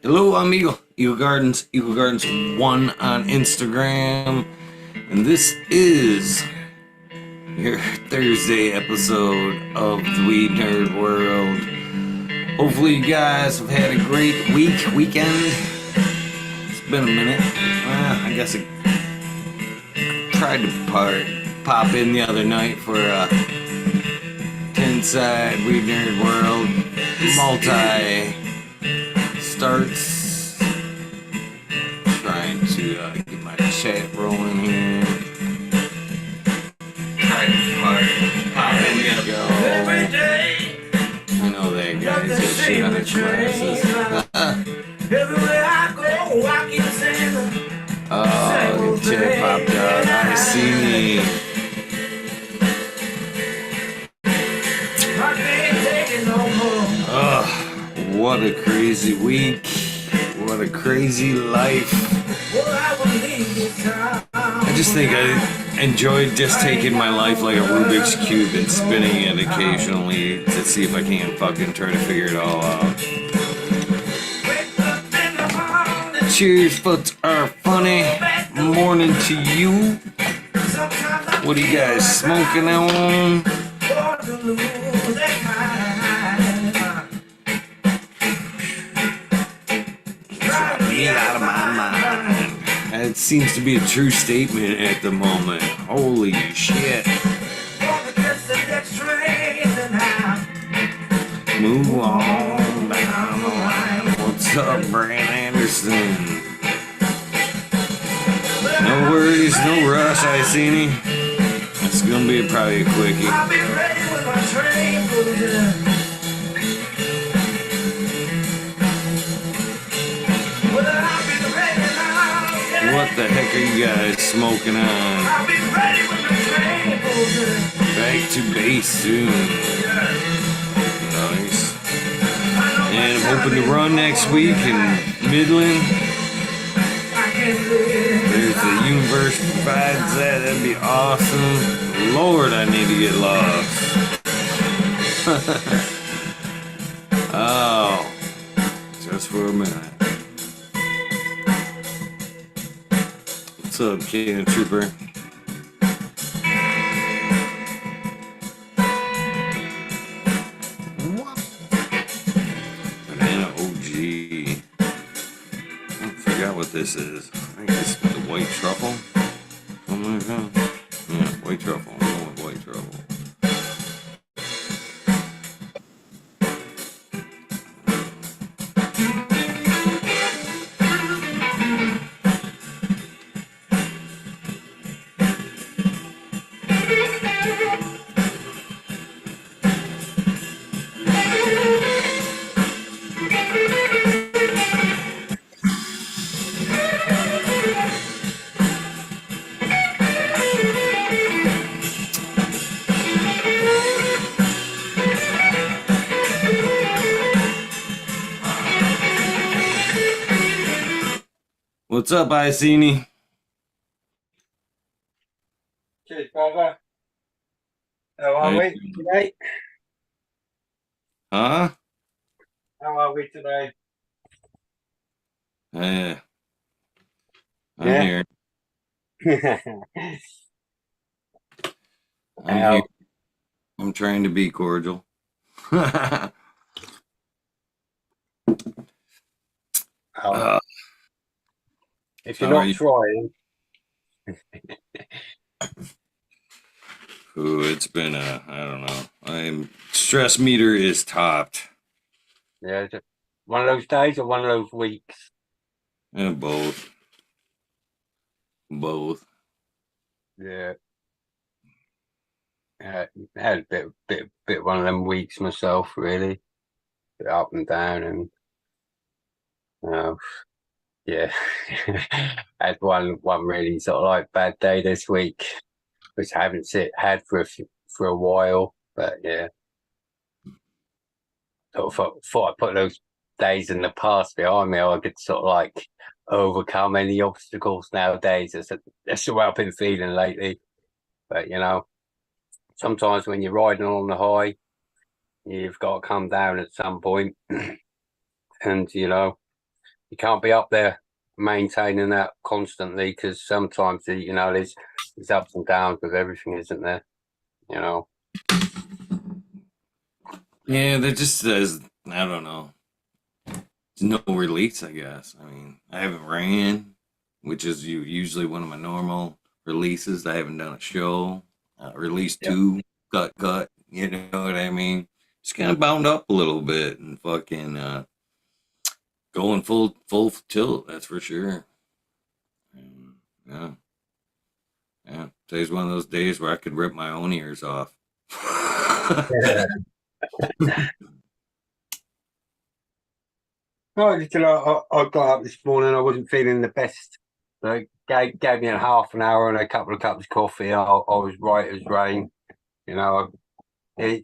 Hello, I'm Eagle. Eagle Gardens. Eagle Gardens 1 on Instagram. And this is your Thursday episode of the Weed Nerd World. Hopefully you guys have had a great weekend. It's been a minute. I guess I tried to pop in the other night for a 10-side Weed Nerd World multi-starts. Trying to get my chat rolling here. Trying to pop in the other I know that guy's got shit on his glasses. Everywhere I go, I keep saying, oh, chat popped out. I see me. Ugh, what a crazy week. What a crazy life. I just think I enjoyed just taking my life like a Rubik's Cube and spinning it occasionally to see if I can't fucking try to figure it all out. Cheers, foots are funny. Morning to you. What are you guys smoking on? Get out of my mind. That seems to be a true statement at the moment. Holy shit. Move on down the line. What's up, Brand Anderson? No worries, no rush, I see any. It's gonna be probably a quickie. I'll be ready with my train for What the heck are you guys smoking on? I'll be ready when the train pulls in. Back to base soon. Nice. And I'm hoping to run next week in Midland. There's the universe provides that. That'd be awesome. Lord, I need to get lost. Oh, just for a minute. What's up, Cannon Trooper? What? Banana OG. I forgot what this is. I think this is the white truffle. Something like that. Yeah, white truffle. I'm going with white truffle. What's up, Iceni? Cheers, brother. How are we today? Huh? How are we today? Yeah. I'm here. I'm here. I'm trying to be cordial. If you're not trying. Ooh, it's been I don't know. Stress meter is topped. Yeah, just one of those days or one of those weeks? Both. Both. Yeah. I had a bit one of them weeks myself, really. Bit up and down, and yeah. I had one really sort of like bad day this week, which I haven't had for a while. But yeah, sort of thought I put those days in the past behind me. I could sort of like overcome any obstacles nowadays. That's the way I've been feeling lately. But you know, sometimes when you're riding on the high, you've got to come down at some point. And you know, you can't be up there maintaining that constantly, because sometimes there's ups and downs with everything, isn't there? You know. Yeah, that just says, I don't know, no release, I guess. I mean, I haven't ran, which is usually one of my normal releases. I haven't done a show. Release Yeah. two, cut. You know what I mean? Just kind of bound up a little bit and fucking going full tilt. That's for sure. Yeah, yeah. Today's one of those days where I could rip my own ears off. No, I got up this morning. I wasn't feeling the best. So gave me a half an hour and a couple of cups of coffee. I was right as rain. You know,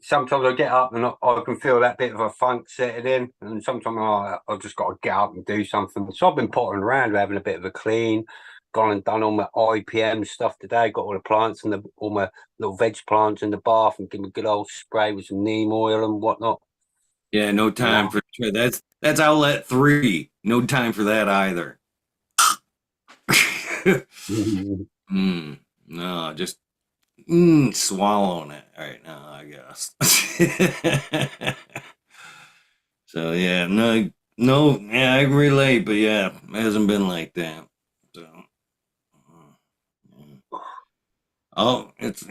sometimes I get up and I can feel that bit of a funk setting in, and sometimes I just got to get up and do something. So I've been pottering around, having a bit of a clean. Gone and done all my IPM stuff today. Got all the plants and all my little veg plants in the bath, and give me a good old spray with some neem oil and whatnot. Yeah, no You time know. for that's outlet 3. No time for that either. mm, no, just swallowing it right now, I guess. So yeah, no, yeah, I can relate, but yeah, it hasn't been like that. So, oh, it's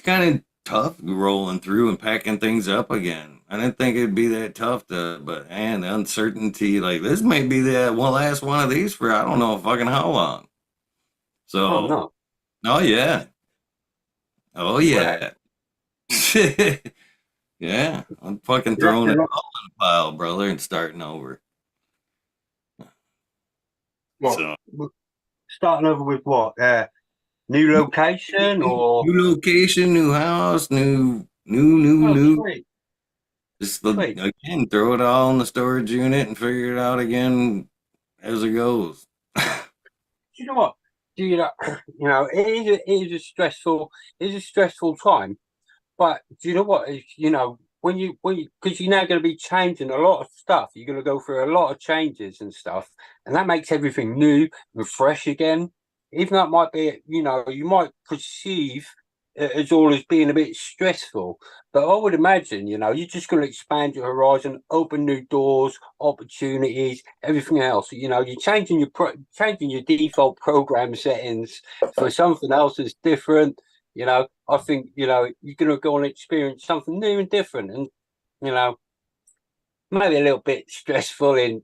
kind of tough rolling through and packing things up again. I didn't think it'd be that tough but man, the uncertainty, like this may be the last one of these for I don't know fucking how long. Oh So, no. oh yeah, oh Well, yeah, yeah. I'm fucking you have throwing to it look. all in a pile, brother, and starting over. What? So, Starting over with what? New location or? new location, new house, Oh, new. sweet, Just sweet. again, throw it all in the storage unit and figure it out again as it goes. Do you know what? Do you know? It is a stressful time. But do you know what? When you because you're now going to be changing a lot of stuff. You're going to go through a lot of changes and stuff, and that makes everything new and fresh again. Even though it might be, you might perceive it as all as being a bit stressful, but I would imagine, you're just going to expand your horizon, open new doors, opportunities, everything else. You're changing your default program settings for something else that's different. I think, you're going to go and experience something new and different. And, you know, maybe a little bit stressful in,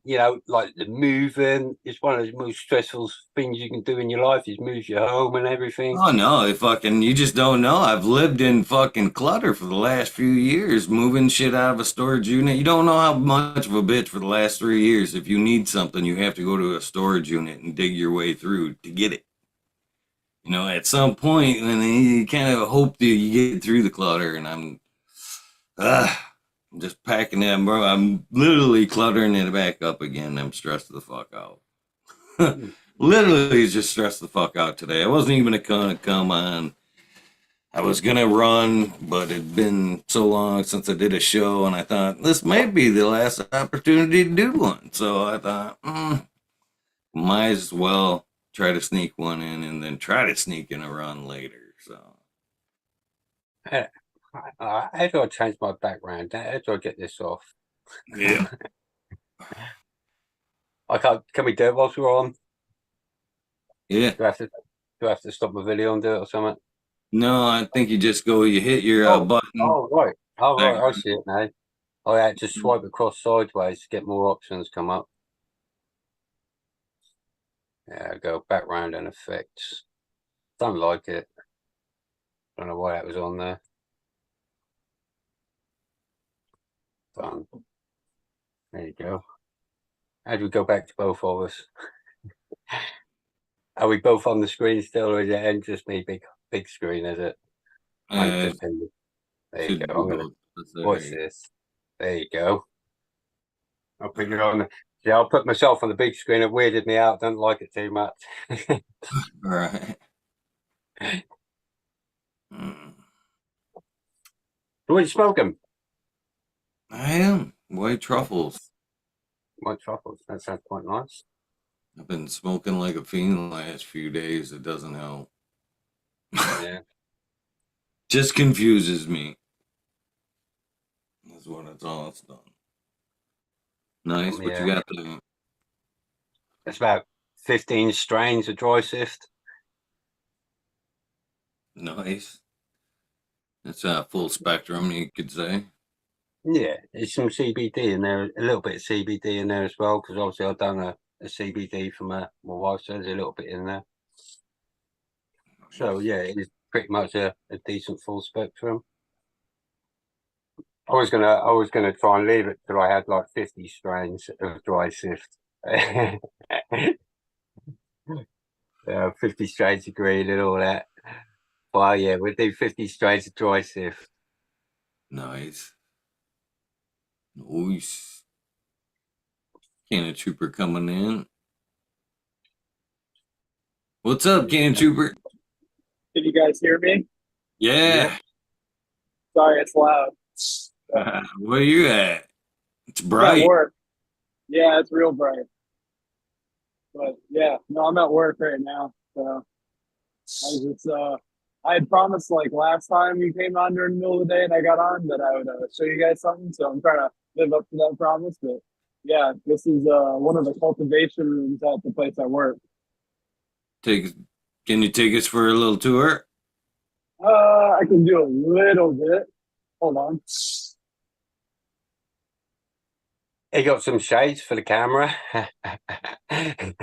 like the moving. It's one of the most stressful things you can do in your life is move your home and everything. Oh no, you just don't know. I've lived in fucking clutter for the last few years, moving shit out of a storage unit. You don't know how much of a bitch for the last 3 years. If you need something, you have to go to a storage unit and dig your way through to get it. At some point, and then you kind of hope that you get through the clutter, and uh, I'm just packing it, bro. I'm literally cluttering it back up again. I'm stressed the fuck out. Mm. Literally just stressed the fuck out today. I wasn't even gonna come on. I was gonna run, but it'd been so long since I did a show, and I thought this may be the last opportunity to do one. So I thought, might as well try to sneak one in, and then try to sneak in a run later. So Uh, How do I change my background? How do I get this off? yeah, I can't. Can we do it whilst we're on? yeah. Do I have to? Do I have to stop the video and do it or something? No, I think you just go. You hit your Oh, button. right. Oh, right. I Background. see it now. I had to swipe across sideways to get more options come up. Yeah, go background and effects. Don't like it. Don't know why that was on there. Done. There you go. How do we go back to both of us? Are we both on the screen still, or is it just me big screen? Is it? I'm Uh, just in. There you should go. be I'm gonna both. That's all watch right. this. There you go. I'll put it on. Yeah, I'll put myself on the big screen. It weirded me out. Don't like it too much. All right. Mm. What are you smoking? I am white truffles. white truffles. That sounds quite nice. I've been smoking like a fiend the last few days. It doesn't help. Yeah. Just confuses me. That's what it's all it's done. Nice. What you Yeah. got there? It's about 15 strains of dry sift. Nice. It's a full spectrum, you could say. Yeah, there's some CBD in there, a little bit of CBD in there as well, because obviously I've done a CBD for my wife, so there's a little bit in there. So yeah, it's pretty much a decent full spectrum. I was gonna try and leave it till I had like 50 strains of dry sift. 50 strains of green and all that. Well, yeah, we'll do 50 strains of dry sift. Nice. Nice. Cannon Trooper coming in. What's up, Cannon Trooper? Can you guys hear me? Yeah. Sorry, it's loud. Where you at? It's I'm at bright. work. Yeah, it's real bright. But yeah, no, I'm at work right now. So I had promised like last time you came on during the middle of the day and I got on that I would show you guys something. So I'm trying to live up to that promise. But yeah, this is one of the cultivation rooms at the place I work. Can you take us for a little tour? I can do a little bit. Hold on. He got some shades for the camera. Them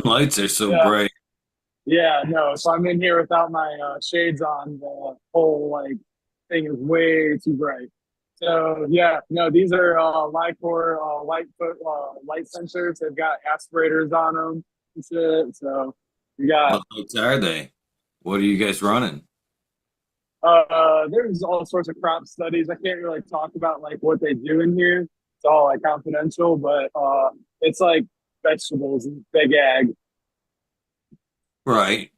lights are so Yeah. bright. Yeah, no. So I'm in here without my shades on. The whole like thing is way too bright. So yeah, no, these are LiCor light sensors. They've got aspirators on them and shit. So we got What lights are they? What are you guys running? there's all sorts of crop studies. I can't really talk about like what they do in here. It's all like confidential, but it's like vegetables and big ag. Right.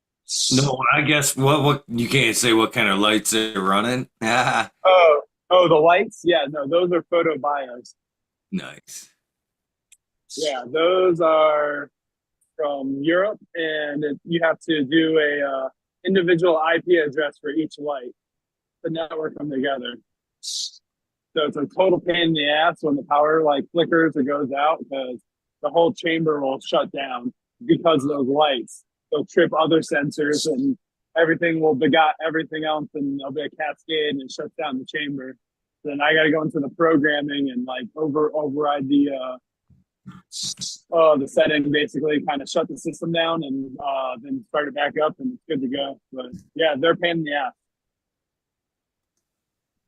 No, I guess what you can't say what kind of lights they're running. Oh, the lights? Yeah, no, those are photobios. Nice. Yeah, those are from Europe, and you have to do a individual IP address for each light to network them together. So it's a total pain in the ass when the power like flickers or goes out because the whole chamber will shut down because of those lights. They'll trip other sensors and everything will begot everything else, and there'll be a cascade and it shuts down the chamber. Then I got to go into the programming and like override the setting, basically kind of shut the system down and then start it back up and it's good to go. But yeah, they're a pain in the ass.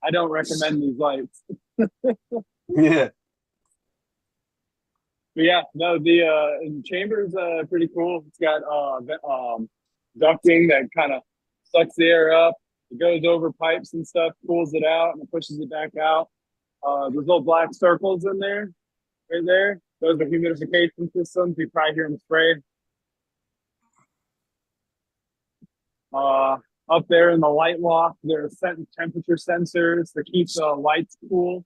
I don't recommend these lights. Yeah. But yeah, no, the chamber's pretty cool. It's got ducting that kind of sucks the air up. It goes over pipes and stuff, cools it out, and it pushes it back out. There's little black circles in there, right there. Those are humidification systems. You probably hear them spray. Up there in the light loft, there's temperature sensors to keep the lights cool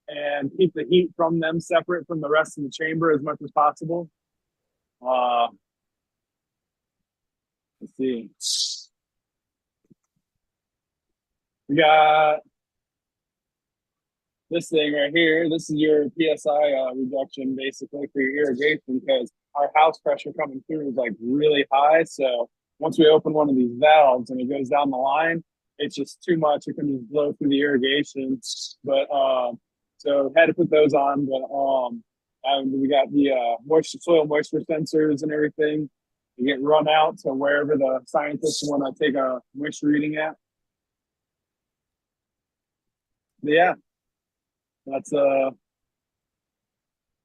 and keep the heat from them separate from the rest of the chamber as much as possible. Let's see. We got this thing right here. This is your PSI reduction basically for your irrigation because our house pressure coming through is like really high. So once we open one of these valves and it goes down the line, it's just too much. It can just blow through the irrigation. But so had to put those on. But and we got the soil moisture sensors and everything. They get run out to wherever the scientists want to take a moisture reading at. But yeah, that's they're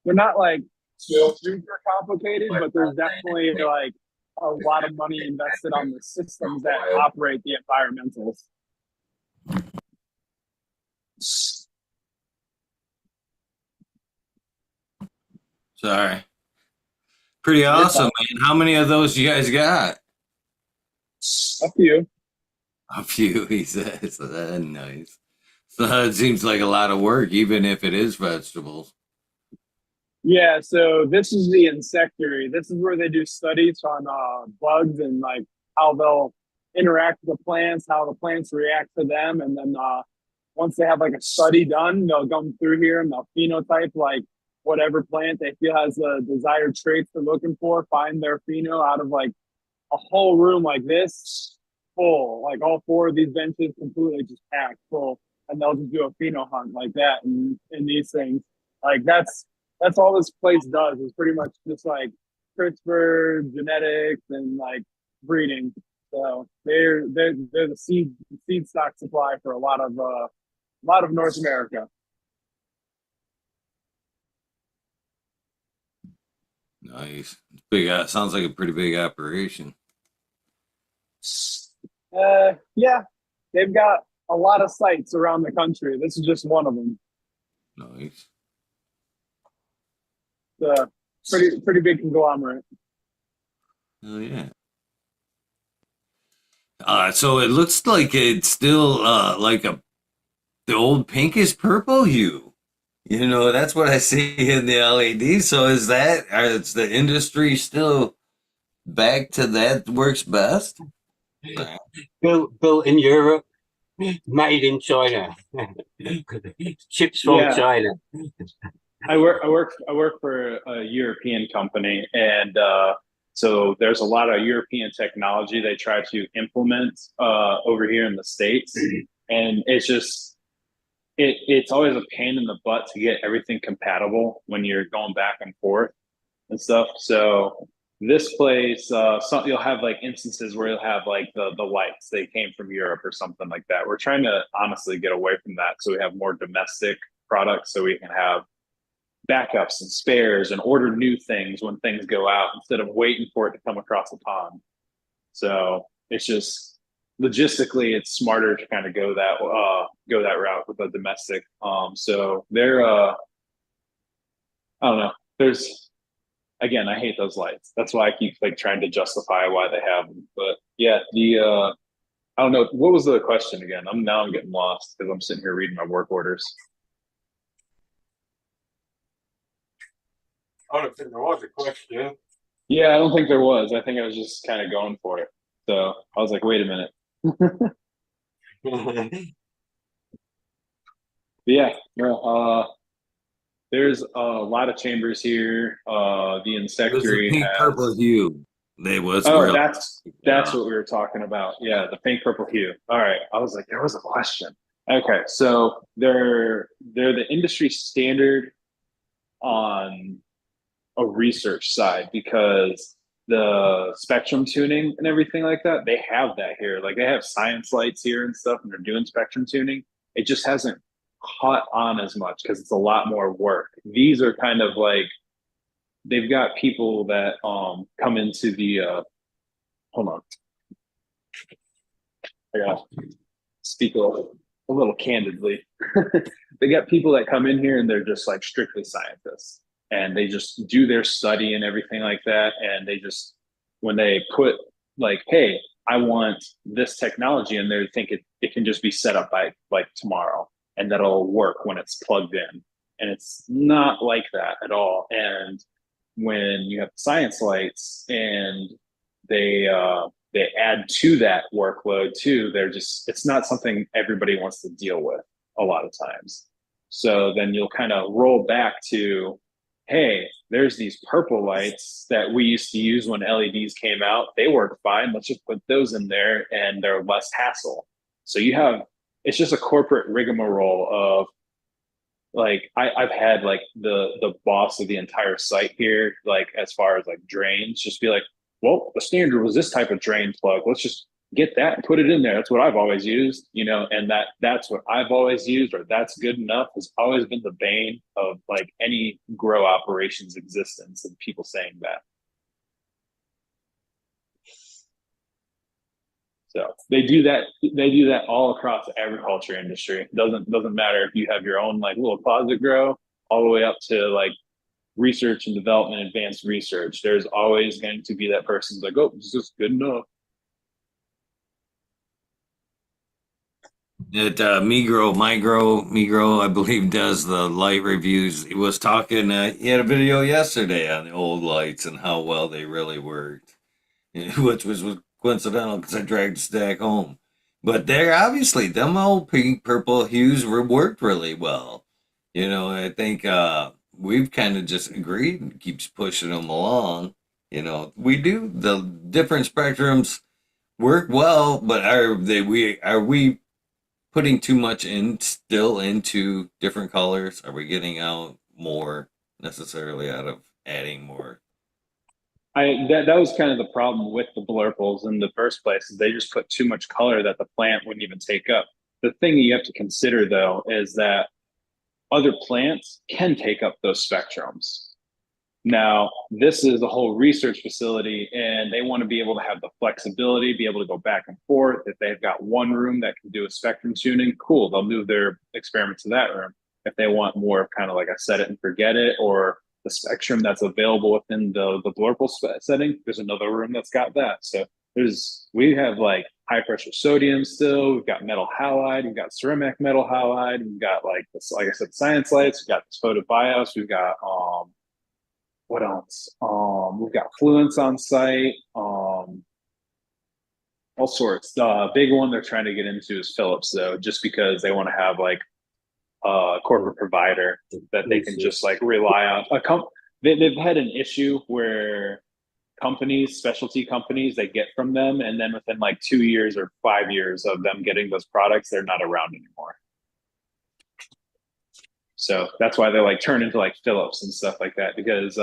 not like super complicated, but there's definitely like a lot of money invested on the systems that operate the environmentals. Sorry. Pretty awesome, man. How many of those you guys got? A few. A few, he says. Nice. So it seems like a lot of work, even if it is vegetables. Yeah, so this is the insectary. This is where they do studies on bugs and like how they'll interact with the plants, how the plants react to them, and then once they have like a study done, they'll come through here and they'll phenotype like whatever plant they feel has the desired traits they're looking for, find their pheno out of like a whole room like this full, like all four of these benches completely just packed full, and they'll just do a pheno hunt like that and these things. Like that's all this place does is pretty much just like CRISPR, genetics, and like breeding. So they're the seed stock supply for a lot of North America. Nice. Big. Sounds like a pretty big operation. Yeah, they've got a lot of sites around the country. This is just one of them. Nice. It's a pretty big conglomerate. Oh yeah. So it looks like it's still like the old pinkish purple hue. You know, that's what I see in the LED. So is the industry still back to that works best? Built in Europe, made in China. Chips from China. I work for a European company, and so there's a lot of European technology they try to implement over here in the States, and it's always a pain in the butt to get everything compatible when you're going back and forth and stuff. So this place, you'll have like instances where you'll have like the lights they came from Europe or something like that. We're trying to honestly get away from that, so we have more domestic products, so we can have backups and spares and order new things when things go out instead of waiting for it to come across the pond. So it's just logistically, it's smarter to kind of go that route with a domestic. So they're I don't know. There's again, I hate those lights. That's why I keep like trying to justify why they have them. But yeah, the I don't know, what was the question again? I'm getting lost because I'm sitting here reading my work orders. I don't think there was a question. Yeah, I don't think there was. I think I was just kind of going for it. So I was like, wait a minute. But yeah, there's a lot of chambers here. The It was the insectary pink purple has. hue. They was Oh, real. that's what we were talking about. Yeah, the pink purple hue. All right, I was like, there was a question. Okay, so they're the industry standard on a research side because the spectrum tuning and everything like that, they have that here. Like they have science lights here and stuff, and they're doing spectrum tuning. It just hasn't caught on as much because it's a lot more work. These are kind of like they've got people that come into the hold on. I gotta speak a little candidly. They got people that come in here and they're just like strictly scientists and they just do their study and everything like that. And they just, when they put like, hey, I want this technology in there, think it can just be set up by like tomorrow and that'll work when it's plugged in. And it's not like that at all. And when you have science lights and they add to that workload too, it's not something everybody wants to deal with a lot of times. So then you'll kind of roll back to, hey, there's these purple lights that we used to use when LEDs came out. They work fine. Let's just put those in there and they're less hassle. So it's just a corporate rigmarole of like I've had like the boss of the entire site here, like as far as like drains, just be like, well, the standard was this type of drain plug. Let's just get that and put it in there. That's what I've always used, and that's what I've always used, or that's good enough has always been the bane of like any grow operations existence and people saying that. So they do that all across the agriculture industry. Doesn't matter if you have your own like little closet grow all the way up to like research and development, advanced research. There's always going to be that person's like, oh, this is good enough. At Migro, I believe, does the light reviews. He was talking. He had a video yesterday on the old lights and how well they really worked, which was coincidental because I dragged a stack home. But they're obviously them old pink purple hues worked really well. I think we've kind of just agreed and keeps pushing them along. We do the different spectrums work well, but are we putting too much in still into different colors? Are we getting out more necessarily out of adding more? That was kind of the problem with the blurples in the first place, is they just put too much color that the plant wouldn't even take up. The thing you have to consider though is that other plants can take up those spectrums. Now, this is a whole research facility, and they want to be able to have the flexibility, be able to go back and forth. If they've got one room that can do a spectrum tuning, cool, they'll move their experiments to that room. If they want more of kind of like a set it and forget it, or the spectrum that's available within the blurple setting, there's another room that's got that. So we have like high pressure sodium still, we've got metal halide, we've got ceramic metal halide, we've got like this, like I said, science lights, we've got this photobios, we've got what else? We've got Fluence on site, all sorts. The big one they're trying to get into is Philips, though, just because they want to have like a corporate provider that they can just like rely on. They've had an issue where specialty companies, they get from them, and then within like 2 years or 5 years of them getting those products, they're not around anymore. So that's why they like turn into like Phillips and stuff like that, because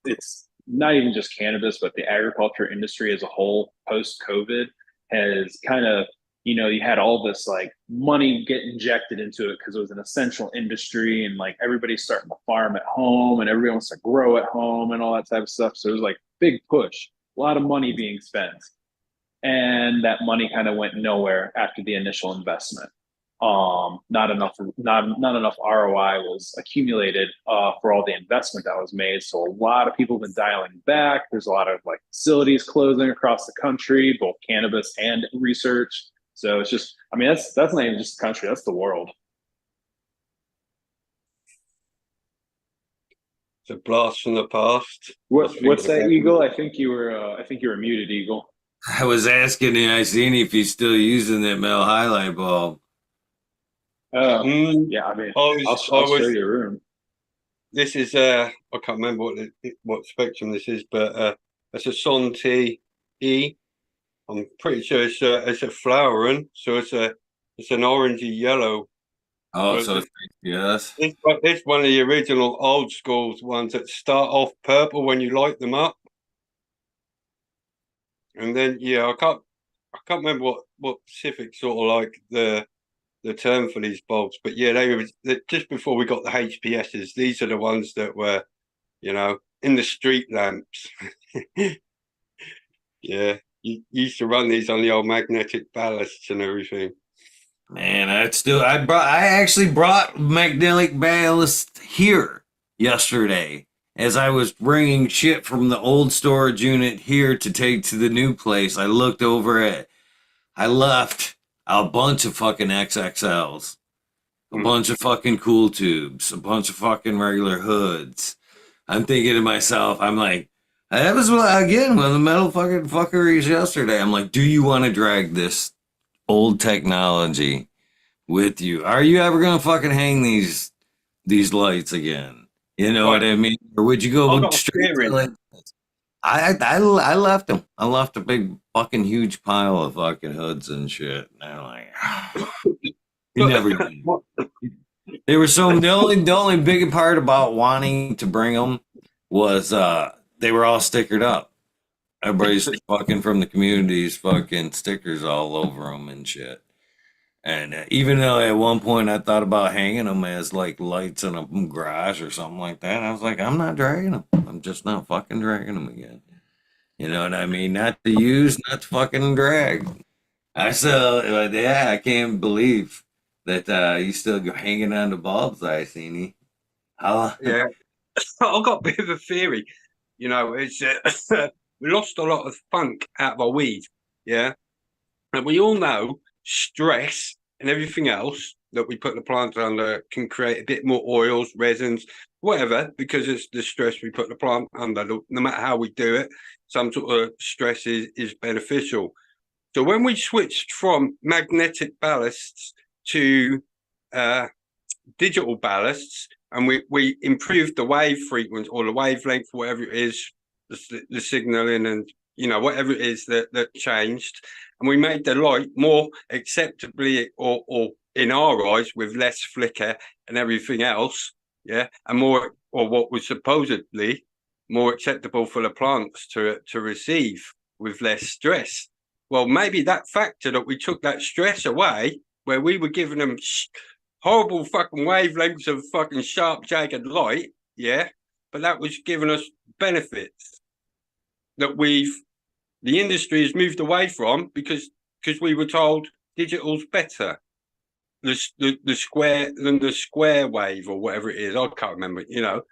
it's not even just cannabis, but the agriculture industry as a whole post COVID has kind of, you had all this like money get injected into it because it was an essential industry, and like everybody's starting to farm at home and everybody wants to grow at home and all that type of stuff. So it was like big push, a lot of money being spent. And that money kind of went nowhere after the initial investment. Not enough ROI was accumulated for all the investment that was made. So a lot of people have been dialing back. There's a lot of like facilities closing across the country, both cannabis and research. So it's just, I mean, that's not even just the country, that's the world. It's a blast from the past. What's that, Eagle? I think you were muted, Eagle. I was asking him, I seen if he's still using that metal highlight bulb. Yeah, I mean, I'll show you a room. This is I can't remember what spectrum this is, but it's a Sonti E. I'm pretty sure it's a flowering, so it's an orangey yellow. Oh, so yes, it's one of the original old school ones that start off purple when you light them up, and then I can't remember what specific sort of like the term for these bulbs, but they were just before we got the HPSs. These are the ones that were, in the street lamps. Yeah, you used to run these on the old magnetic ballasts and everything. Man, I actually brought magnetic ballast here yesterday as I was bringing shit from the old storage unit here to take to the new place. I looked over it. I left a bunch of fucking XXLs, a bunch of fucking cool tubes, a bunch of fucking regular hoods. I'm thinking to myself, I'm like, that was again one of the metal fucking fuckeries yesterday. I'm like, do you want to drag this old technology with you? Are you ever gonna fucking hang these lights again? You know what I mean? Or would you go straight to like? I left them. I left a big fucking huge pile of fucking hoods and shit. And I'm like, you never did. They were the only big part about wanting to bring them was they were all stickered up. Everybody's fucking from the communities fucking stickers all over them and shit. And even though at one point I thought about hanging them as like lights in a garage or something like that, I was like, I'm not dragging them. I'm just not fucking dragging them again. You know what I mean? Not to use, not to fucking drag. I can't believe that you still go hanging on the bulbs, I seen. Yeah, I've got a bit of a theory. It's we lost a lot of funk out of our weed. Yeah, and we all know stress and everything else that we put the plant under can create a bit more oils, resins, whatever, because it's the stress we put the plant under. No matter how we do it, some sort of stress is beneficial. So when we switched from magnetic ballasts to digital ballasts, and we improved the wave frequency or the wavelength, whatever it is, the signaling, and whatever it is that changed, and we made the light more acceptably, or in our eyes, with less flicker and everything else, and more, or what was supposedly more acceptable for the plants to receive with less stress. Well, maybe that factor that we took that stress away, where we were giving them horrible fucking wavelengths of fucking sharp, jagged light, but that was giving us benefits that the industry has moved away from, because we were told digital's better. The square wave, or whatever it is, I can't remember. The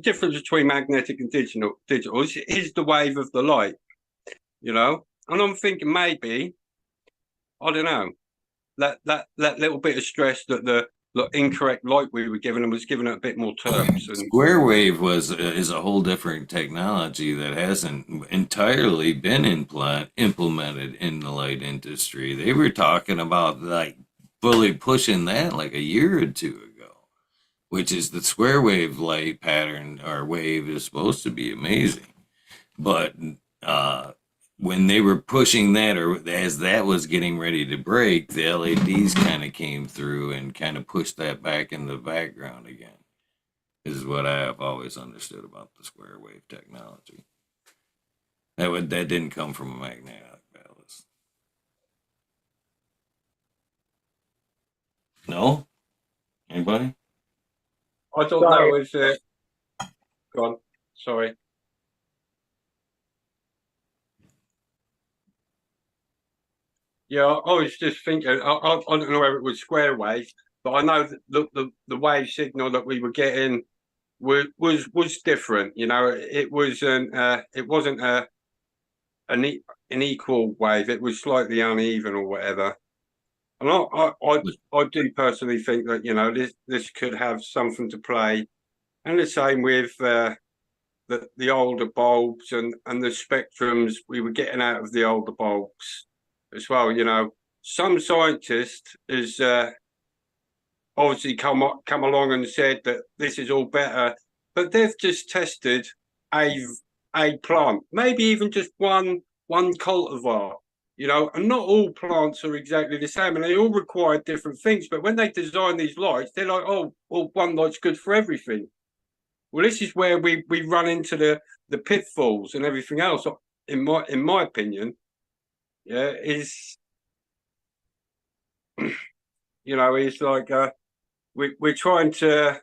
difference between magnetic and digital is the wave of the light. And I'm thinking maybe, I don't know, that little bit of stress that the incorrect light we were giving them was giving it a bit more terps. And Square wave is a whole different technology that hasn't entirely been implemented in the light industry. They were talking about like fully pushing that like a year or two ago, which is the square wave light pattern or wave is supposed to be amazing. But when they were pushing that, or as that was getting ready to break, the LEDs kind of came through and kind of pushed that back in the background again. Is what I have always understood about the square wave technology. That didn't come from a magnetic ballast. No? Anybody? I don't know. It's go on. Sorry. Yeah, I was just thinking. I don't know whether it was square wave, but I know that the wave signal that we were getting was different. It wasn't an equal wave. It was slightly uneven or whatever. And I do personally think that this could have something to play, and the same with the older bulbs and the spectrums we were getting out of the older bulbs as well. Some scientist has obviously come along and said that this is all better, but they've just tested a plant, maybe even just one cultivar, and not all plants are exactly the same, and they all require different things. But when they design these lights, they're like, oh, well, one light's good for everything. Well, this is where we run into the pitfalls and everything else, in my opinion. Is it's like we're trying to,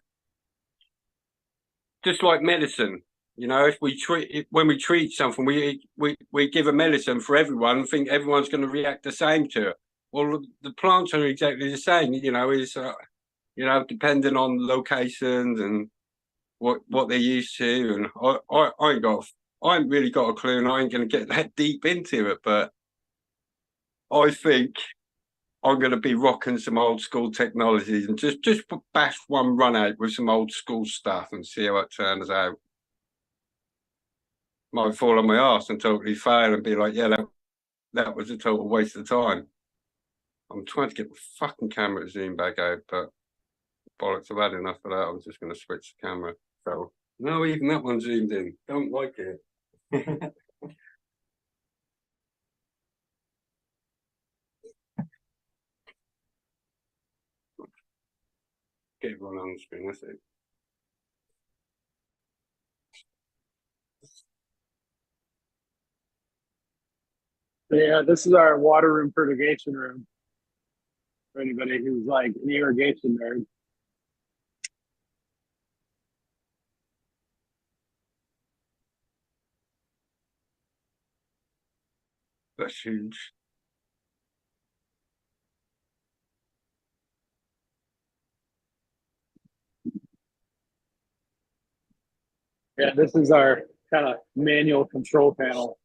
just like medicine. If when we treat something, we give a medicine for everyone and think everyone's going to react the same to it. Well, the plants are exactly the same. Depending on locations and what they're used to. And I ain't really got a clue, and I ain't going to get that deep into it. But I think I'm going to be rocking some old school technologies and just bash one run out with some old school stuff and see how it turns out. Might fall on my arse and totally fail and be like, yeah, that was a total waste of time. I'm trying to get the fucking camera to zoom back out, but bollocks, I've had enough of that. I'm just going to switch the camera. So, no, even that one zoomed in. Don't like it. Get everyone on the screen, that's it. Yeah, this is our water room fertigation room. For anybody who's like an irrigation nerd. That's huge. Yeah, this is our kind of manual control panel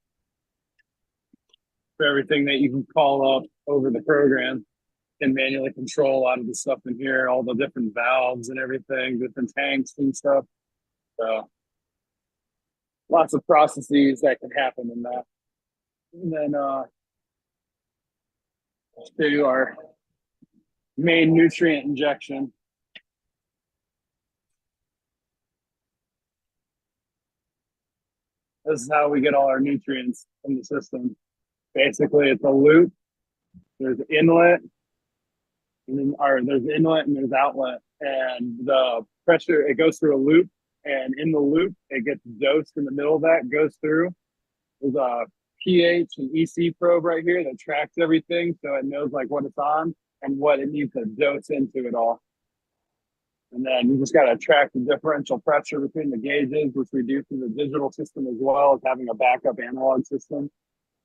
for everything that you can call up over the program. can manually control a lot of the stuff in here, all the different valves and everything, different tanks and stuff. So lots of processes that can happen in that. And then to our main nutrient injection. This is how we get all our nutrients in the system. Basically, it's a loop. There's inlet, and then, or there's inlet and there's outlet, and the pressure, it goes through a loop, and in the loop, it gets dosed in the middle of that, goes through. There's a pH and EC probe right here that tracks everything, so it knows like what it's on and what it needs to dose into it all. And then you just got to track the differential pressure between the gauges, which we do through the digital system as well as having a backup analog system.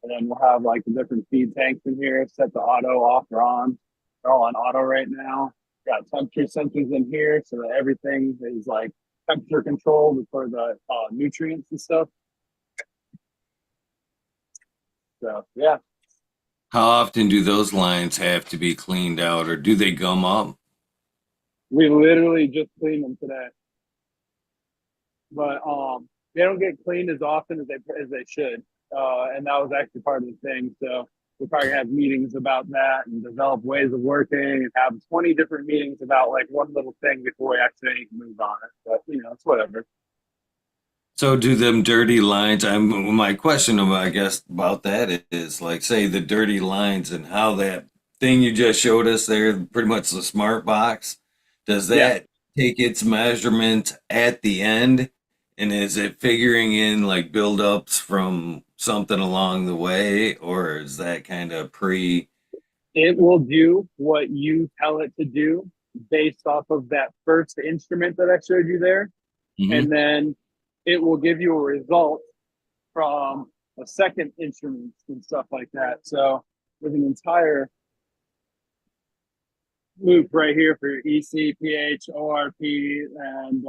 And then we'll have like the different feed tanks in here, set the auto off or on. They're all on auto right now. Got temperature sensors in here so that everything is like temperature controlled for the nutrients and stuff. So, yeah. How often do those lines have to be cleaned out, or do they gum up? We literally just cleaned them today. But they don't get cleaned as often as they should. And that was actually part of the thing. So we'll probably have meetings about that and develop ways of working and have 20 different meetings about like one little thing before we actually move on it. But you know, it's whatever. So do them dirty lines? My question about, I guess, about that is like, say the dirty lines and how that thing you just showed us there, pretty much the smart box, does that take its measurement at the end? And is it figuring in like buildups from something along the way, or is that kind of pre? It will do what you tell it to do based off of that first instrument that I showed you there. Mhm. And then it will give you a result from a second instrument and stuff like that. So with an entire loop right here for EC, pH, ORP, and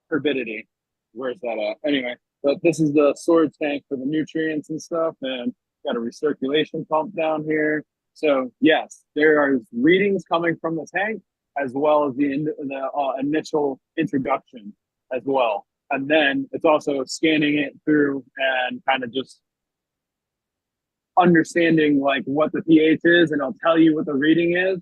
turbidity. Where's that at? Anyway, but this is the storage tank for the nutrients and stuff, and got a recirculation pump down here. So yes, there are readings coming from the tank as well as the initial introduction as well. And then it's also scanning it through and kind of just understanding like what the pH is, and I'll tell you what the reading is.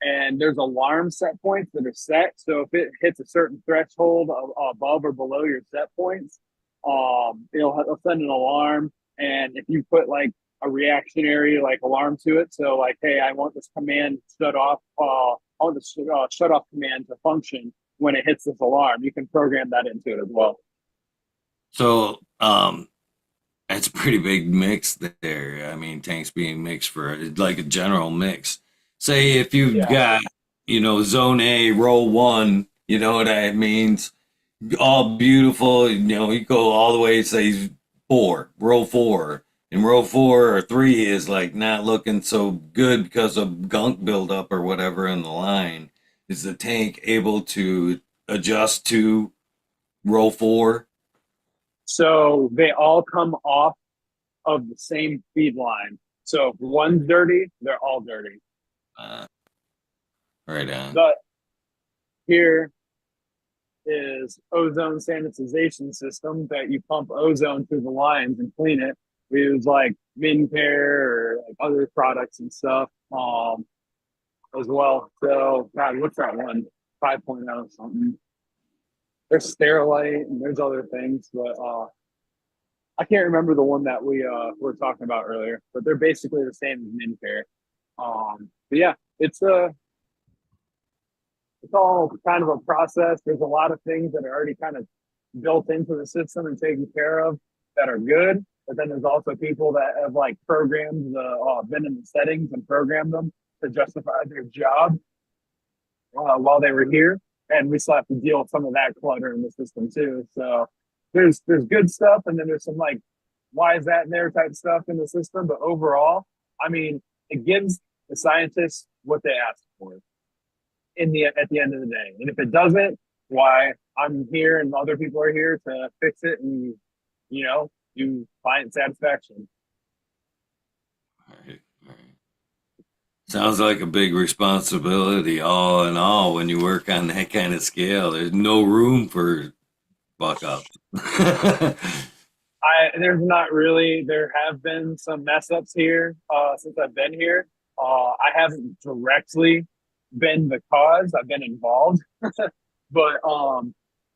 And there's alarm set points that are set. So if it hits a certain threshold above or below your set points, it'll send an alarm. And if you put like a reactionary like alarm to it, so like, hey, I want this command shut off, I want the shut off command to function when it hits this alarm, you can program that into it as well. So that's a pretty big mix there. I mean, tanks being mixed for like a general mix. Say if you've got, zone A, row one, you know what that means? All beautiful, you go all the way, say row four. And row 4 or 3 is like not looking so good because of gunk buildup or whatever in the line. Is the tank able to adjust to row 4? So they all come off of the same feed line. So if one's dirty, they're all dirty. Right on. But here is ozone sanitization system that you pump ozone through the lines and clean it. We use like MinCare or like other products and stuff as well. So God, what's that one? 5.0 something. There's Sterilite and there's other things, but I can't remember the one that we were talking about earlier, but they're basically the same as MinCare. But yeah, it's all kind of a process. There's a lot of things that are already kind of built into the system and taken care of that are good. But then there's also people that have like programmed been in the settings and programmed them to justify their job while they were here. And we still have to deal with some of that clutter in the system too. So there's good stuff, and then there's some like, why is that in there type stuff in the system. But overall, I mean, it gives the scientists what they asked for at the end of the day. And if it doesn't, why I'm here and other people are here to fix it and do client satisfaction. Right. Sounds like a big responsibility, all in all, when you work on that kind of scale. There's no room for buck ups. There's not really. There have been some mess ups here since I've been here. I haven't directly been the cause. I've been involved, but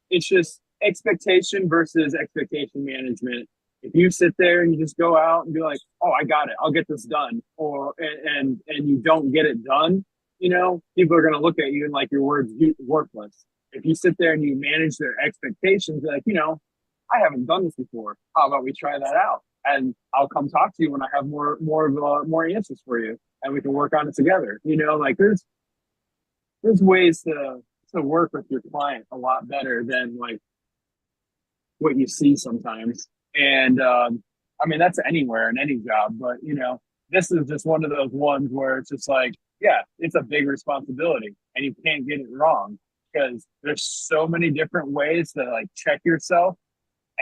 it's just expectation versus expectation management. If you sit there and you just go out and be like, "Oh, I got it. I'll get this done," or and you don't get it done, people are gonna look at you and like your words worthless. If you sit there and you manage their expectations, like, I haven't done this before. How about we try that out? And I'll come talk to you when I have more answers for you, and we can work on it together. Like there's ways to work with your client a lot better than like what you see sometimes. And I mean that's anywhere in any job, but this is just one of those ones where it's just like, yeah, it's a big responsibility, and you can't get it wrong because there's so many different ways to like check yourself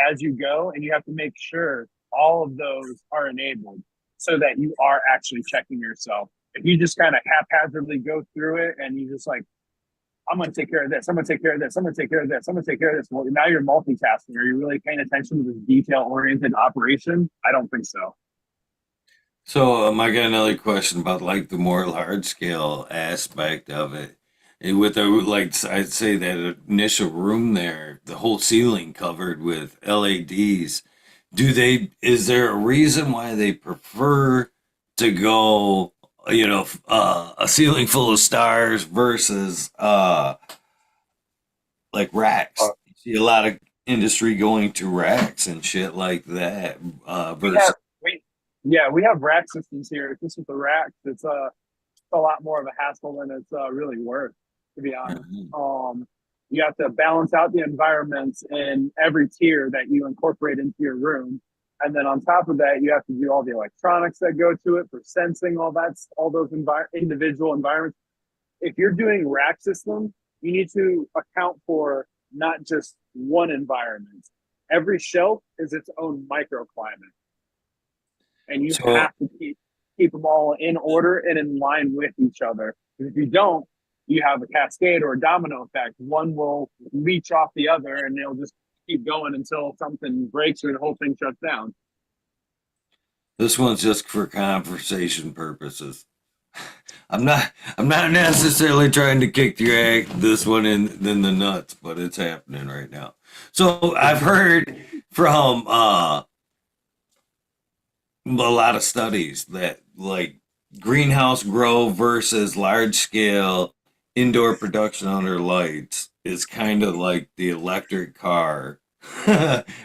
as you go, and you have to make sure all of those are enabled so that you are actually checking yourself. If you just kind of haphazardly go through it and you just like, I'm going to take care of this, I'm going to take care of this, I'm going to take care of this, I'm going to take care of this. Well, now you're multitasking. Are you really paying attention to this detail-oriented operation? I don't think so. So, I got another question about like the more large scale aspect of it. With the like, I'd say that initial room there, the whole ceiling covered with LEDs. Is there a reason why they prefer to go, a ceiling full of stars versus like racks? Uh, You see a lot of industry going to racks and shit like that. We Versus, have we have rack systems here. Just with the racks, it's a lot more of a hassle than it's really worth, to be honest. You have to balance out the environments in every tier that you incorporate into your room. And then on top of that, you have to do all the electronics that go to it for sensing all those individual environments. If you're doing rack systems, you need to account for not just one environment. Every shelf is its own microclimate, and you so have to keep them all in order and in line with each other. Because if you don't, you have a cascade or a domino effect. One will leech off the other, and they'll just keep going until something breaks or the whole thing shuts down. this one's just for conversation purposes. I'm not necessarily trying to kick your this one in the nuts, but it's happening right now. So I've heard from a lot of studies that like greenhouse grow versus large scale indoor production under lights is kind of like the electric car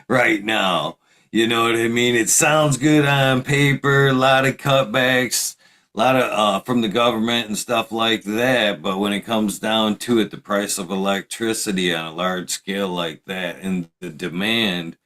right now. You know what I mean? It sounds good on paper, a lot of cutbacks, a lot of from the government and stuff like that. But when it comes down to it, the price of electricity on a large scale like that and the demand,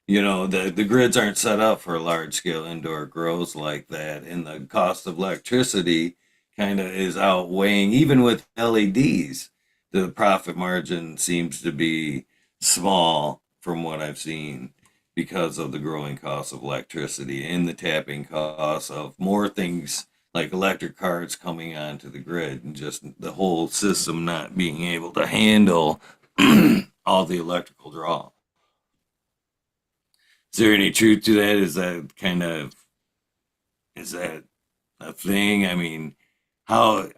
the grids aren't set up for large scale indoor grows like that, and the cost of electricity kind of is outweighing, even with LEDs. The profit margin seems to be small from what I've seen because of the growing cost of electricity and the tapping costs of more things like electric cars coming onto the grid, and just the whole system not being able to handle all the electrical draw. Is there any truth to that? Is that a thing? I mean, how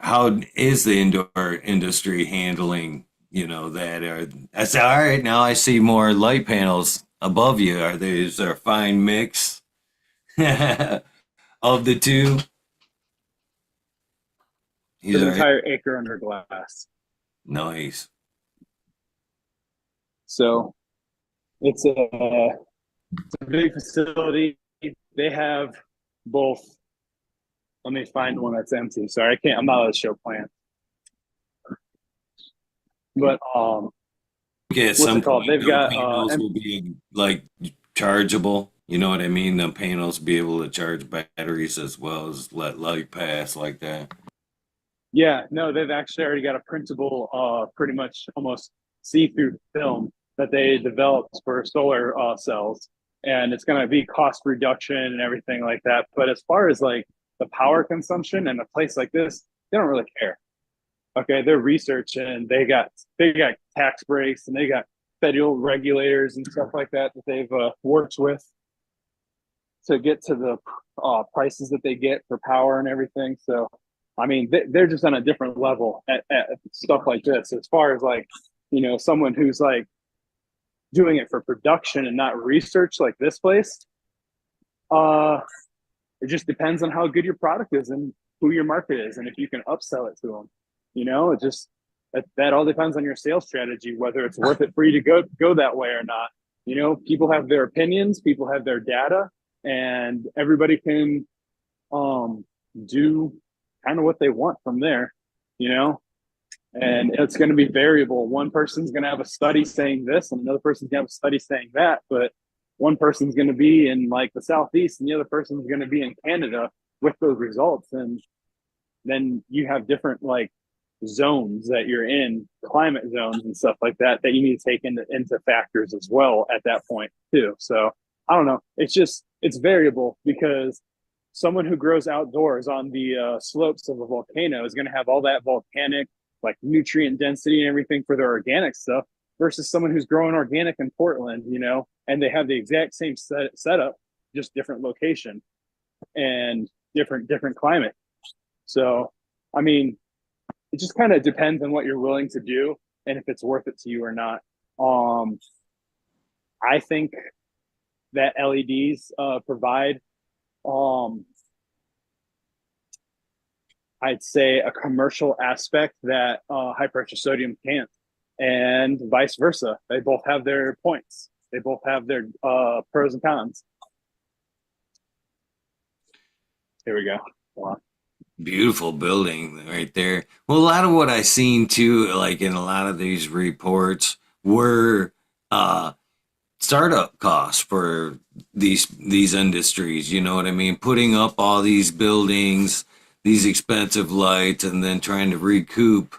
is the indoor industry handling, that? I say, all right, now I see more light panels above you. Is there a fine mix of the two? An entire acre under glass. Nice. So it's a big facility. They have both. Let me find one that's empty. Sorry, I can't. I'm not allowed to show plants. But Okay, at some called? point, They've the got panels will be like chargeable. You know what I mean? The panels be able to charge batteries as well as let light pass like that. Yeah, no, they've actually already got a printable, pretty much almost see-through film that they developed for solar cells, and it's going to be cost reduction and everything like that. But as far as like the power consumption, and a place like this, they don't really care. Okay, they're researching. They got tax breaks, and they got federal regulators and stuff like that they've worked with to get to the prices that they get for power and everything. So, I mean, they're just on a different level at stuff like this. As far as like, you know, someone who's like doing it for production and not research like this place, it just depends on how good your product is and who your market is, and if you can upsell it to them. You know, it just that all depends on your sales strategy, whether it's worth it for you to go that way or not. You know, people have their opinions, people have their data, and everybody can do kind of what they want from there. You know, and it's going to be variable. One person's going to have a study saying this, and another person's going to have a study saying that, but one person's going to be in like the Southeast and the other person's going to be in Canada with those results. And then you have different like zones that you're in, climate zones and stuff like that, that you need to take into factors as well at that point too. So I don't know. It's variable, because someone who grows outdoors on the slopes of a volcano is going to have all that volcanic like nutrient density and everything for their organic stuff, versus someone who's growing organic in Portland, you know, and they have the exact same setup, just different location and different climate. So, I mean, it just kind of depends on what you're willing to do and if it's worth it to you or not. I think that LEDs provide, I'd say, a commercial aspect that high pressure sodium can't, and vice versa. They both have their points. They both have their pros and cons. Here we go. Hold on. Beautiful building right there. Well, a lot of what I seen too, like in a lot of these reports, were startup costs for these industries. You know what I mean? Putting up all these buildings, these expensive lights, and then trying to recoup.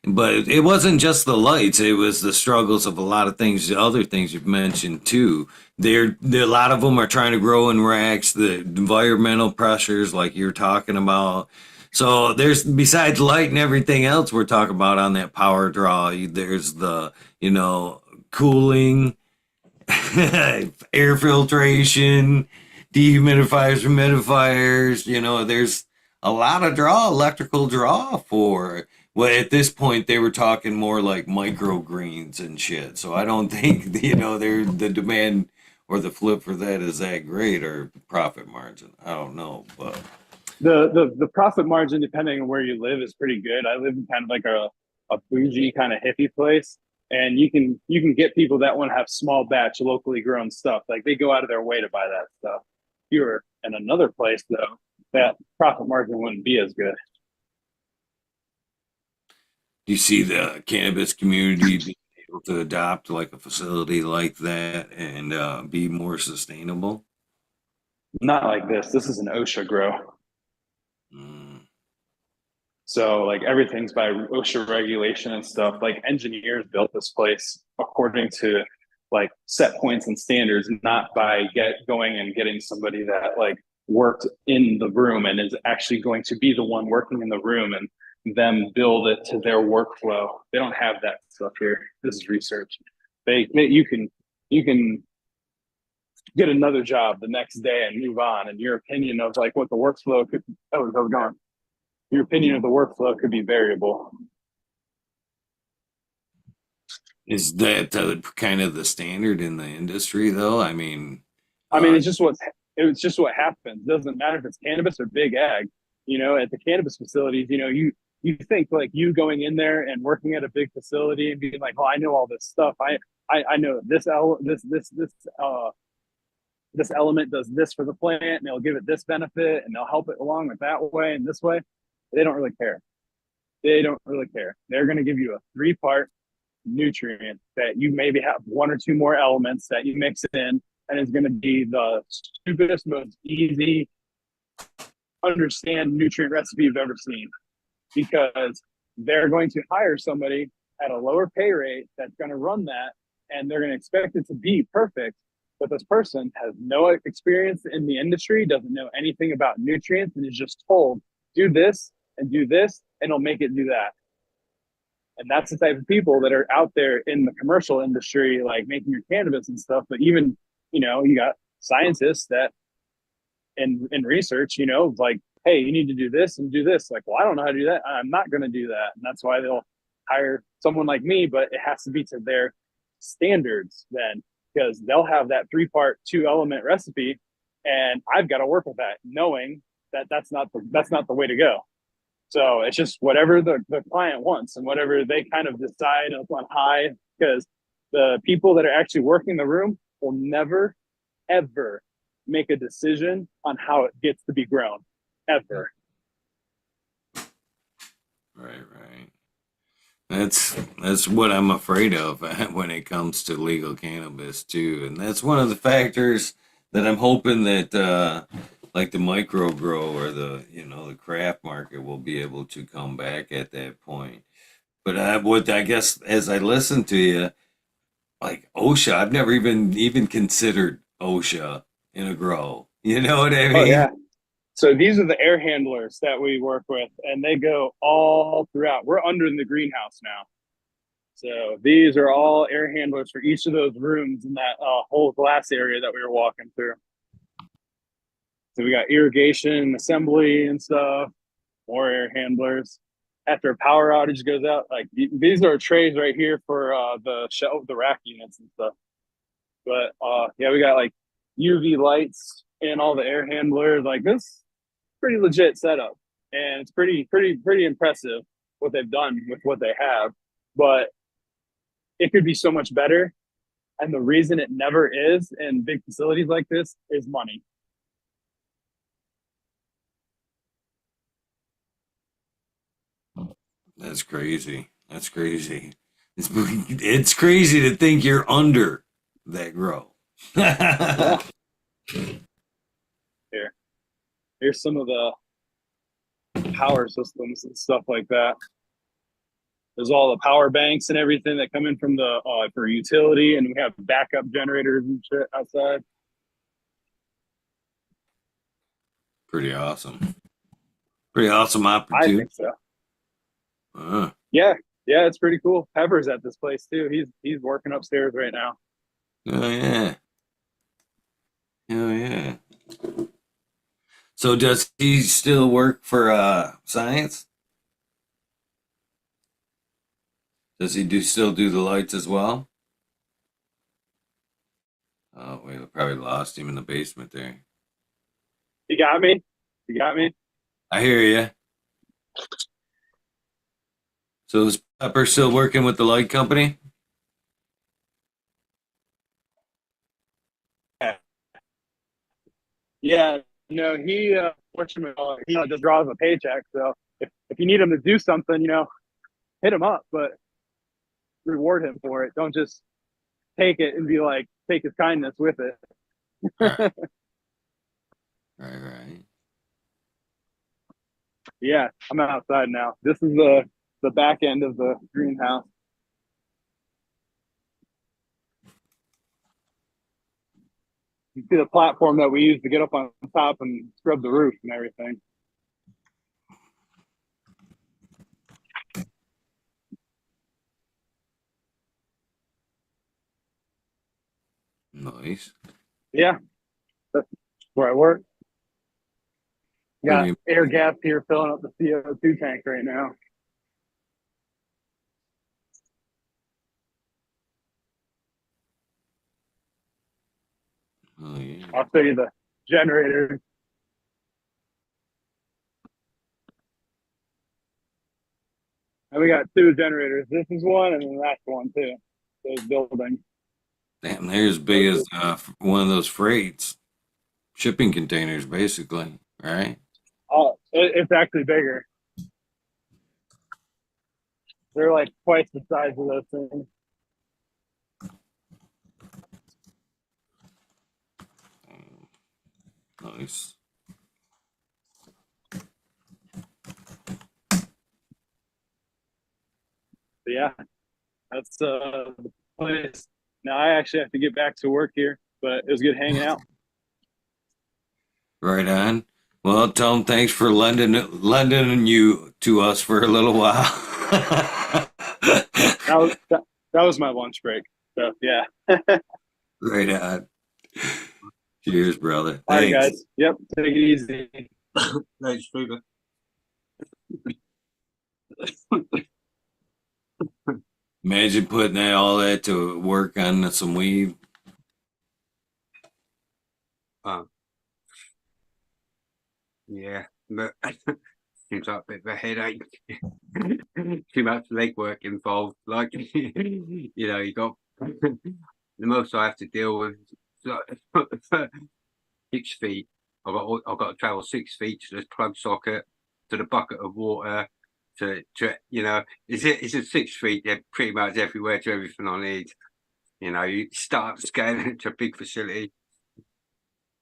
But it wasn't just the lights; it was the struggles of a lot of things, the other things you've mentioned too. A lot of them are trying to grow in racks. The environmental pressures, like you're talking about. So there's, besides light and everything else we're talking about on that power draw, there's the, you know, cooling, air filtration, dehumidifiers, humidifiers. You know, there's a lot of electrical draw for. Well, at this point, they were talking more like microgreens and shit. So I don't think, you know, the demand or the flip for that is that great, or profit margin. I don't know, but The profit margin, depending on where you live, is pretty good. I live in kind of like a bougie kind of hippie place, and you can get people that want to have small batch locally grown stuff. Like they go out of their way to buy that stuff. If you were in another place though, that profit margin wouldn't be as good. do you see the cannabis community being able to adopt like a facility like that and be more sustainable? Not like this. This is an OSHA grow. Mm. So like everything's by OSHA regulation and stuff. Like engineers built this place according to like set points and standards, not by going and getting somebody that like worked in the room and is actually going to be the one working in the room and them build it to their workflow. They don't have that stuff here. This is research. You can get another job the next day and move on, and your opinion of like what the workflow could your opinion of the workflow could be variable. Is that kind of the standard in the industry, though? I mean, it's just what happens. It doesn't matter if it's cannabis or big ag. You know, at the cannabis facilities, you know, you think like you going in there and working at a big facility and being like, oh, I know all this stuff. I know this element does this for the plant, and they'll give it this benefit, and they'll help it along with that way and this way. They don't really care. They don't really care. They're going to give you a 3-part nutrient that you maybe have 1 or 2 more elements that you mix in, and it's going to be the stupidest, most easy understand nutrient recipe you've ever seen, because they're going to hire somebody at a lower pay rate that's going to run that, and they're going to expect it to be perfect. But this person has no experience in the industry, doesn't know anything about nutrients, and is just told, do this, and it'll make it do that. And that's the type of people that are out there in the commercial industry, like making your cannabis and stuff. But even, you got scientists that in research, like, hey, you need to do this and do this. Like, well, I don't know how to do that. I'm not going to do that. And that's why they'll hire someone like me, but it has to be to their standards then, because they'll have that 3-part, 2-element recipe. And I've got to work with that, knowing that that's not the way to go. So it's just whatever the client wants and whatever they kind of decide up on high, because the people that are actually working the room will never, ever make a decision on how it gets to be grown, ever. Right. That's what I'm afraid of when it comes to legal cannabis too, and that's one of the factors that I'm hoping that like the micro grow or the the craft market will be able to come back at that point. But I guess as I listen to you, like OSHA, I've never even considered OSHA in a grow. You know what I Oh mean? yeah. So these are the air handlers that we work with, and they go all throughout. We're under in the greenhouse now. So these are all air handlers for each of those rooms in that whole glass area that we were walking through. So we got irrigation, assembly and stuff, more air handlers. After a power outage goes out, like these are trays right here for the rack units and stuff. But yeah, we got like UV lights and all the air handlers. Like this pretty legit setup, and it's pretty impressive what they've done with what they have. But it could be so much better, and the reason it never is in big facilities like this is money. That's crazy. That's crazy. It's crazy to think you're under that grow. Yeah. Here's some of the power systems and stuff like that. There's all the power banks and everything that come in from the for utility, and we have backup generators and shit outside. Pretty awesome. Pretty awesome I opportunity. think so. Yeah, it's pretty cool. Pepper's at this place too. He's working upstairs right now. Oh yeah. Oh yeah. So does he still work for science? Does he still do the lights as well? Oh, we probably lost him in the basement there. You got me. You got me. I hear you. So is Pepper still working with the light company? Yeah. No, he fortunately he just draws a paycheck. So if you need him to do something, hit him up, but reward him for it. Don't just take it and be like, take his kindness with it. Right. Right. Yeah, I'm outside now. This is the back end of the greenhouse. You see the platform that we use to get up on top and scrub the roof and everything. Nice. Yeah, that's where I work. Got air gap here filling up the CO2 tank right now. Oh yeah. I'll show you the generator. And we got 2 generators. This is one, and then that's one too. Those buildings. Damn, they're as big as one of those freights, shipping containers, basically, right? Oh, it's actually bigger. They're like twice the size of those things. Nice. But yeah, that's the place. Now I actually have to get back to work here. But it was good hanging out. Right on. Well, tell them thanks for lending you to us for a little while. That was my lunch break. So yeah. Right on. Cheers, brother. All right, Thanks. guys. Yep. Take it easy. Thanks, Fever. Imagine putting all that to work on some weed. Yeah, but seems like a bit of a headache. Too much legwork involved. Like, you got the most I have to deal with is like 6 feet. I've got to travel 6 feet to the plug socket, to the bucket of water, to it's a 6 feet. They're pretty much everywhere to everything I need. You start scaling to a big facility,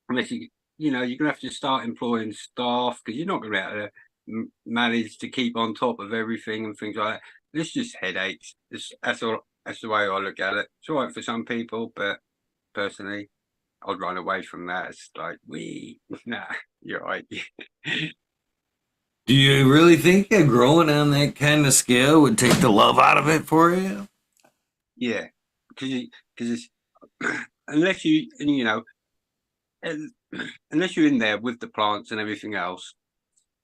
unless you're gonna have to start employing staff because you're not gonna be able to manage to keep on top of everything and things like that. It's just headaches. That's all. That's the way I look at it. It's all right for some people, but personally, I'd run away from that. It's like, nah, you're right. Do you really think that growing on that kind of scale would take the love out of it for you? Yeah, because it's unless and unless you're in there with the plants and everything else,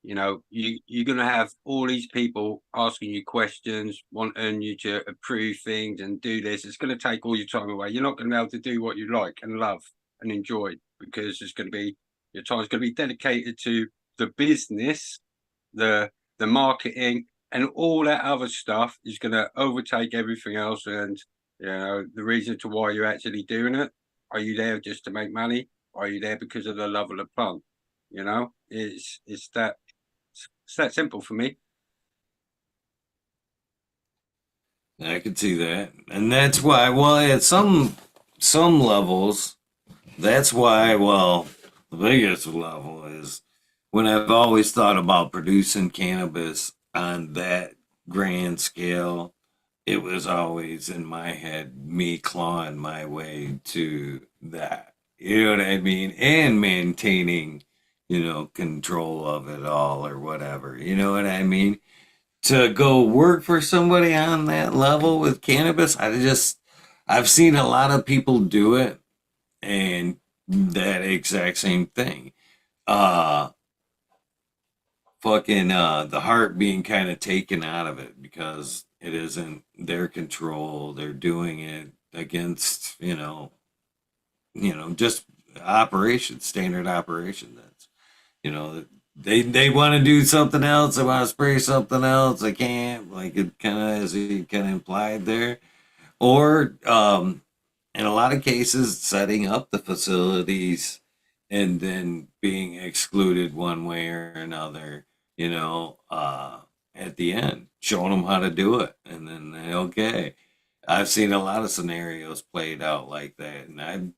you're going to have all these people asking you questions, wanting you to approve things and do this. It's going to take all your time away. You're not going to be able to do what you like and love and enjoy, because your time's going to be dedicated to the business, the marketing, and all that other stuff is going to overtake everything else. And the reason to why you're actually doing it, are you there just to make money? Are you there because of the love of the plant? It's that simple for me. I could see that, and that's why. Well, at some levels, that's why. Well, the biggest level is when I've always thought about producing cannabis on that grand scale. It was always in my head me clawing my way to that. You know what I mean? And maintaining, control of it all or whatever. You know what I mean? To go work for somebody on that level with cannabis, I've seen a lot of people do it and that exact same thing. Uh fucking the heart being kind of taken out of it because it isn't their control. They're doing it against, just standard operation. That's, they want to do something else. They want to spray something else. They can't, like it kind of, as he kind of implied there. Or, in a lot of cases, setting up the facilities and then being excluded one way or another, at the end, showing them how to do it. And then okay. I've seen a lot of scenarios played out like that. And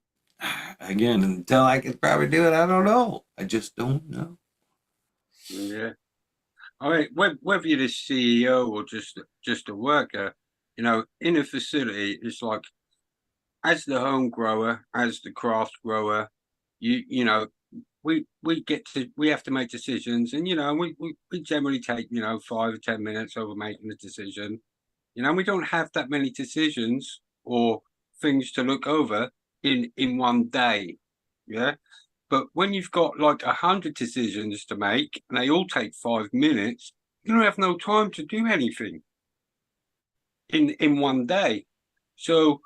again, until I could probably do it, I don't know. I just don't know. Yeah. I mean, whether you're the CEO or just a worker, in a facility, it's like, as the home grower, as the craft grower, we have to make decisions, and we generally take 5 or 10 minutes over making the decision. We don't have that many decisions or things to look over in one day. Yeah. But when you've got like 100 decisions to make and they all take 5 minutes, you don't have no time to do anything in one day. So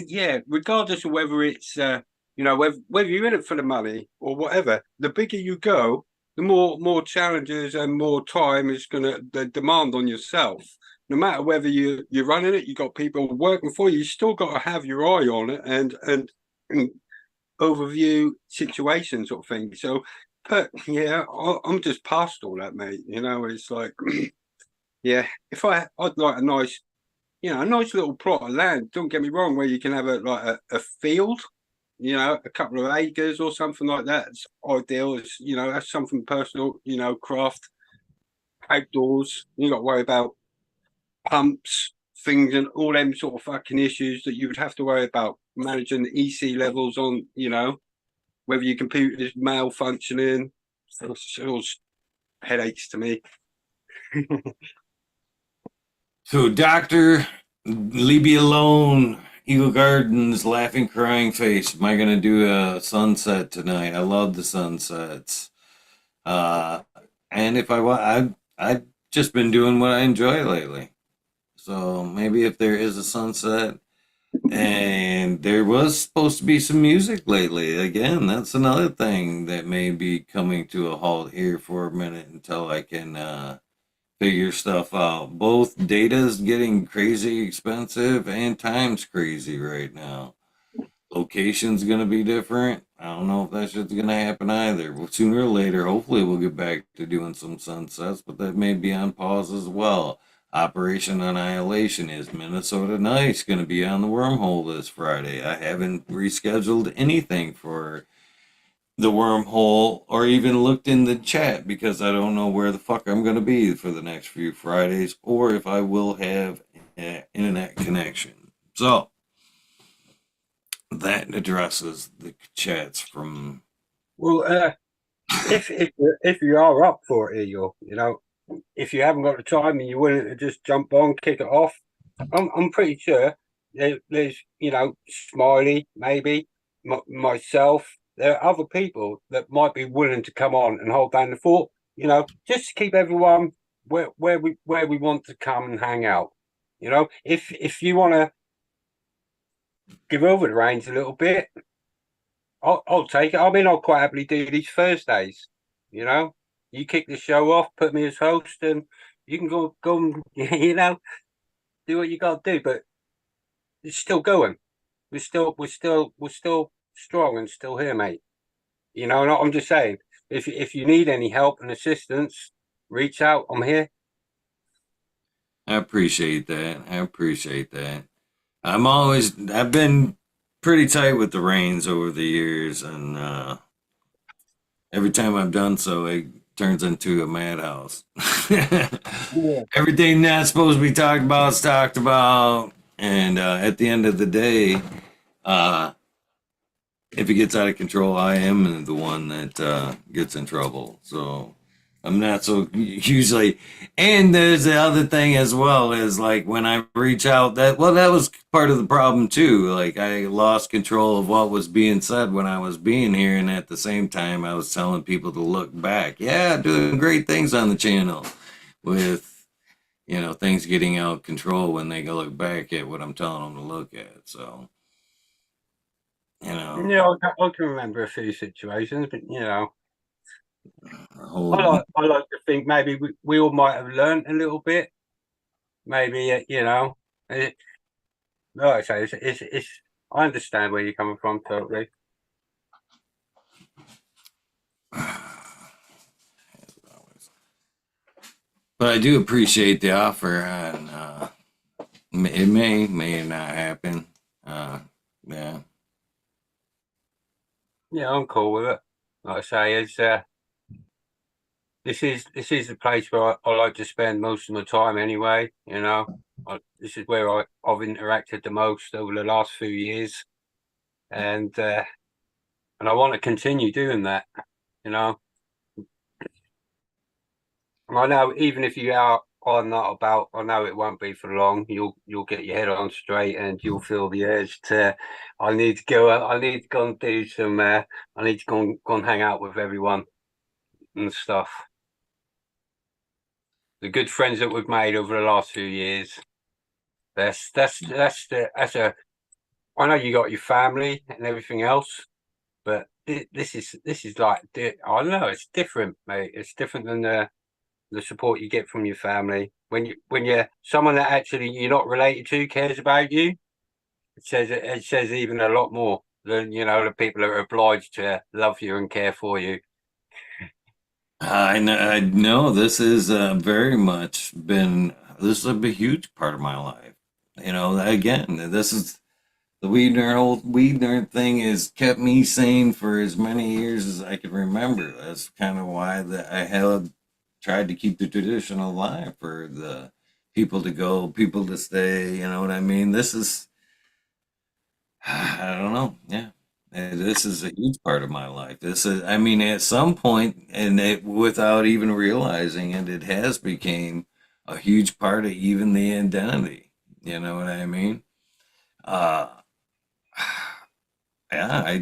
yeah, regardless of whether it's whether you're in it for the money or whatever, the bigger you go, the more challenges and more time is gonna the demand on yourself. No matter whether you're running it, you got people working for you, you still got to have your eye on it and overview situations sort of thing. So, but yeah, I'm just past all that, mate. It's like, yeah, if I'd like a nice little plot of land. Don't get me wrong, where you can have a field, a couple of acres or something like that. It's ideal. It's that's something personal. Craft outdoors. You got to worry about pumps, things and all them sort of fucking issues that you would have to worry about managing the EC levels on, you know, whether your computer's malfunctioning. It's all headaches to me. So, Doctor, leave me alone. Eagle Gardens, laughing, crying face. Am I gonna do a sunset tonight? I love the sunsets. Uh, and if I want, I've just been doing what I enjoy lately. So maybe if there is a sunset, and there was supposed to be some music lately. Again, that's another thing that may be coming to a halt here for a minute until I can figure stuff out. Both data's getting crazy expensive and time's crazy right now. Location's gonna be different. I don't know if that shit's gonna happen either. Well, sooner or later, hopefully we'll get back to doing some sunsets, but that may be on pause as well. Operation Annihilation is Minnesota Nice going to be on the wormhole this Friday. I haven't rescheduled anything for the wormhole or even looked in the chat because I don't know where the fuck I'm going to be for the next few Fridays or if I will have an internet connection. So that addresses the chats from. Well, if you are up for it, you know, if you haven't got the time and you're willing to just jump on, kick it off, I'm pretty sure there's, you know, Smiley, maybe myself. There are other people that might be willing to come on and hold down the fort. You know, just to keep everyone where we want to come and hang out. You know, if you want to give over the reins a little bit, I'll take it. I mean, I'll quite happily do these Thursdays. You know, you kick the show off, put me as host, and you can go and, you know, do what you got to do. But it's still going. We're still strong and still here, mate. You know, and I'm just saying, if you need any help and assistance, reach out. I'm here. I appreciate that. I've been pretty tight with the reins over the years, and every time I've done so, it turns into a madhouse. Yeah. Everything that's supposed to be talked about is talked about, and at the end of the day, if it gets out of control, I am the one that gets in trouble. So I'm not so usually. And there's the other thing as well is like when I reach out, that was part of the problem too. Like I lost control of what was being said when I was being here, and at the same time, I was telling people to look back. Yeah, doing great things on the channel with, you know, things getting out of control when they go look back at what I'm telling them to look at. So, you know, Yeah, I can remember a few situations, but you know, whole, I like to think maybe we all might have learned a little bit. Maybe you know, like I say, it's I understand where you're coming from totally. but I do appreciate the offer, and it may not happen. Yeah. Yeah, I'm cool with it. Like I say, it's this is the place where I like to spend most of my time anyway. You know, this is where I've interacted the most over the last few years, and I want to continue doing that. You know, and I know even if you are not about, I know it won't be for long. You'll get your head on straight, and you'll feel the urge to. I need to go. I need to go and do some. I need to go and hang out with everyone and stuff. The good friends that we've made over the last few years. That's a. I know you got your family and everything else, but this is like I don't know. It's different, mate. It's different than the support you get from your family when you're someone that actually you're not related to cares about you. It says even a lot more than, you know, the people that are obliged to love you and care for you. I know this is very much been, this is a huge part of my life. You know, again, this is the old weed nerd thing has kept me sane for as many years as I can remember. That's kind of why I have tried to keep the tradition alive for the people to go, people to stay. You know what I mean? This is, I don't know. Yeah. This is a huge part of my life. This is, I mean, at some point, and without even realizing it, it has became a huge part of even the identity. You know what I mean? Uh, yeah,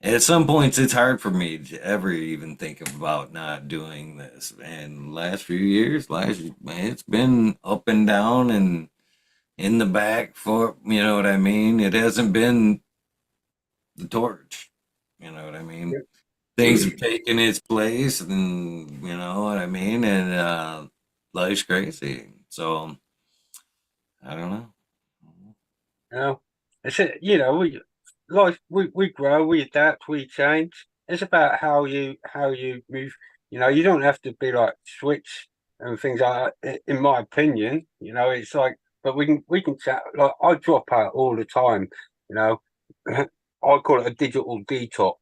at some points it's hard for me to ever even think about not doing this. And last few years, it's been up and down and in the back for, you know what I mean? It hasn't been the torch. You know what I mean? Things have taken its place, and you know what I mean? And life's crazy. So I don't know. You know, it's a, you know, we grow, we adapt, we change. It's about how you move. You know, you don't have to be like switch and things like that. In my opinion, you know, it's like, but we can chat. Like I drop out all the time. You know, I call it a digital detox.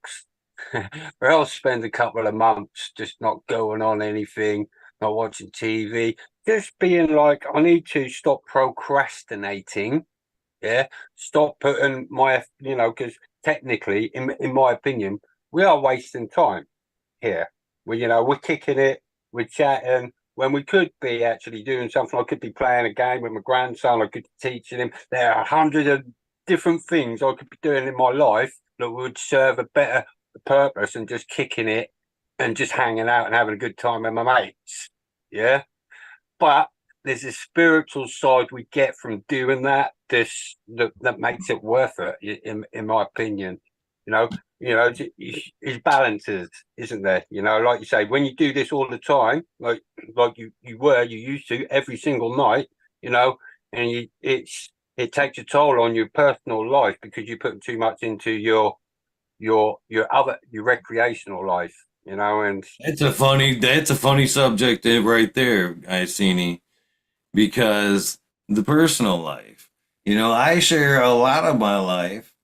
Where I'll spend a couple of months just not going on anything, not watching TV, just being like, I need to stop procrastinating. Yeah, stop putting my, you know, because technically, in my opinion, we are wasting time here. You know, we're kicking it, we're chatting when we could be actually doing something. I could be playing a game with my grandson. I could be teaching him. There are hundreds of different things I could be doing in my life that would serve a better purpose than just kicking it and just hanging out and having a good time with my mates. Yeah, but there's a spiritual side we get from doing that. That makes it worth it, in my opinion. You know, it's balances, isn't there? You know, like you say, when you do this all the time, like you used to every single night, you know, and it takes a toll on your personal life because you put too much into your recreational life, you know, and That's a funny subject right there, Iceni, because the personal life. You know, I share a lot of my life,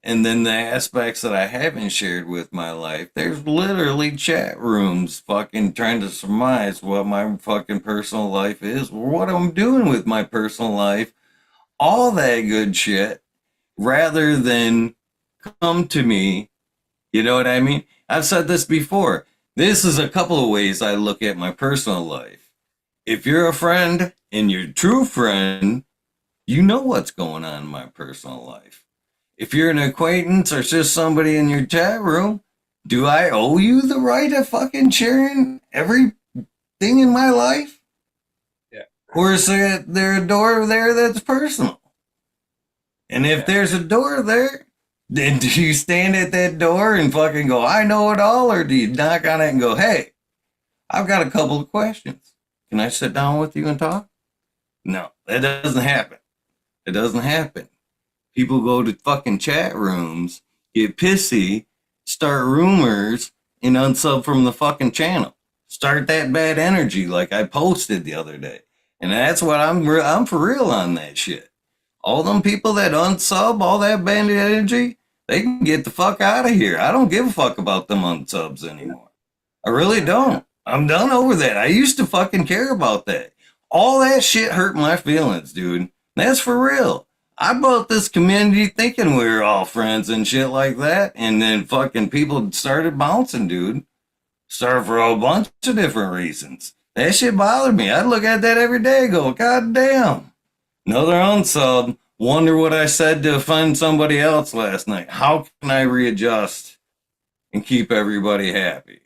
and then the aspects that I haven't shared with my life. There's literally chat rooms fucking trying to surmise what my fucking personal life is, or what I'm doing with my personal life, all that good shit, rather than come to me. You know what I mean? I've said this before. This is a couple of ways I look at my personal life. If you're a friend and you're a true friend, you know what's going on in my personal life. If you're an acquaintance or just somebody in your chat room, do I owe you the right of fucking sharing everything in my life? yeah, Or is there a door there that's personal? And if there's a door there, then do you stand at that door and fucking go, I know it all? Or do you knock on it and go, hey, I've got a couple of questions. Can I sit down with you and talk? No, that doesn't happen. It doesn't happen. People go to fucking chat rooms, get pissy, start rumors, and unsub from the fucking channel. Start that bad energy like I posted the other day. And that's what I'm for real on that shit. All them people that unsub all that bad energy, they can get the fuck out of here. I don't give a fuck about them unsubs anymore. I really don't. I'm done over that. I used to fucking care about that. All that shit hurt my feelings, dude. That's for real. I built this community thinking we were all friends and shit like that, and then fucking people started bouncing, dude. Started for a bunch of different reasons. That shit bothered me. I'd look at that every day and go, God damn. Another unsub. Wonder what I said to offend somebody else last night. How can I readjust and keep everybody happy?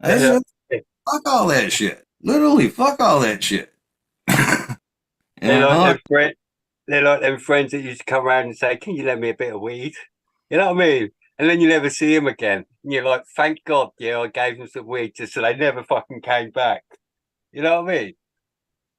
That's fuck all that shit. Literally, fuck all that shit. You they're like know? them friends. They're like them friends that used to come around and say, "Can you lend me a bit of weed?" You know what I mean? And then you never see them again. And you're like, "Thank God, yeah, I gave them some weed just so they never fucking came back." You know what I mean?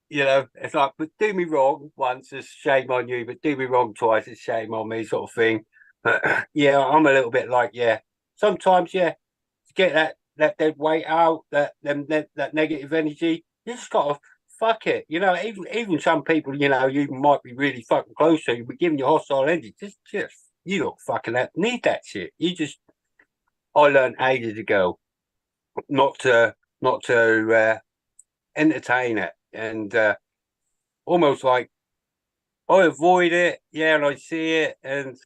You know, it's like, but do me wrong once, it's shame on you. But do me wrong twice, it's shame on me, sort of thing. But yeah, I'm a little bit like, yeah. Sometimes, yeah, to get that dead weight out, that negative energy, you just gotta fuck it. You know, even some people, you know, you might be really fucking close to, you be giving you hostile energy. Just you don't fucking need that shit. I learned ages ago not to entertain it. and almost like I avoid it, yeah, and I see it, and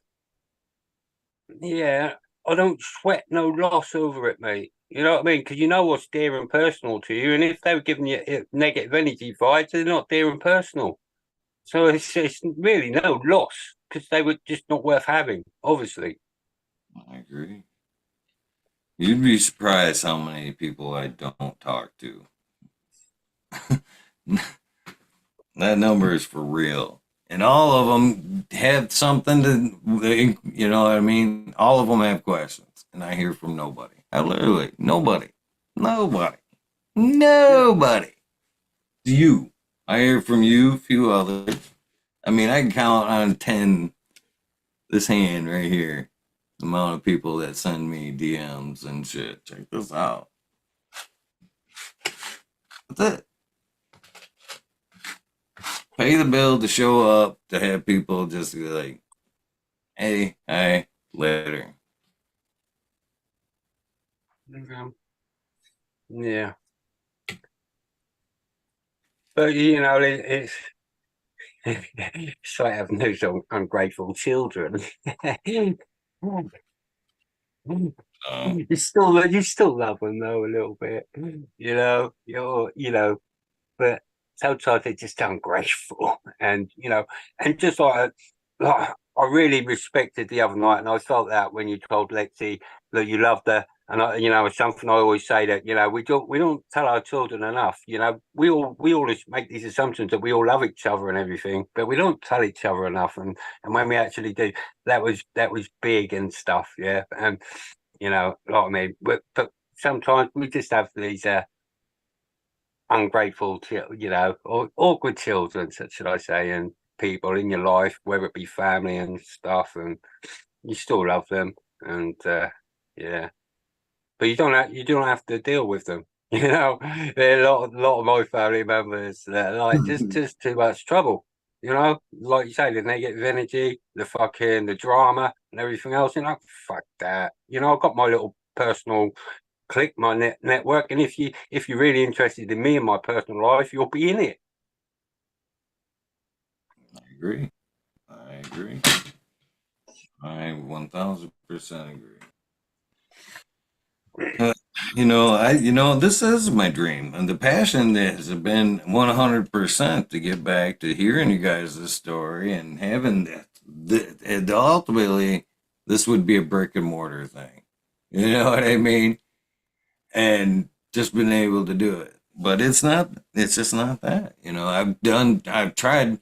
yeah, I don't sweat no loss over it, mate. You know what I mean? Because you know what's dear and personal to you, and if they were giving you negative energy vibes, they're not dear and personal. So it's really no loss because they were just not worth having, obviously. I agree. You'd be surprised how many people I don't talk to. That number is for real. And all of them have something to, you know what I mean? All of them have questions. And I hear from nobody. I literally, nobody. You. I hear from you, a few others. I mean, I can count on 10, this hand right here, the amount of people that send me DMs and shit. Check this out. That's it. Pay the bill to show up, to have people just be like, hey, hi, later. Yeah. But, you know, it's like having those ungrateful children. You still love them though a little bit, you know, but sometimes they're just ungrateful, and you know, and just like I really respected the other night, and I felt that when you told Lexi that you loved her, and you know, it's something I always say that you know we don't tell our children enough. You know, we always make these assumptions that we all love each other and everything, but we don't tell each other enough, and when we actually do, that was big and stuff, yeah, and you know, like I mean, but sometimes we just have these ungrateful, you know, or awkward children, should I say, and people in your life, whether it be family and stuff, and you still love them, and yeah, but you don't have to deal with them. You know, there are a lot of my family members that are like just too much trouble. You know, like you say, the negative energy, the drama, and everything else. You know, fuck that. You know, I've got my little personal click, my network, and if you're really interested in me and my personal life, you'll be in it. I agree. I 1000% agree. You know, this is my dream, and the passion has been 100% to get back to hearing you guys' story and having that. And ultimately, this would be a brick and mortar thing. You know what I mean? And just been able to do it, but it's just not that. You know, I've tried.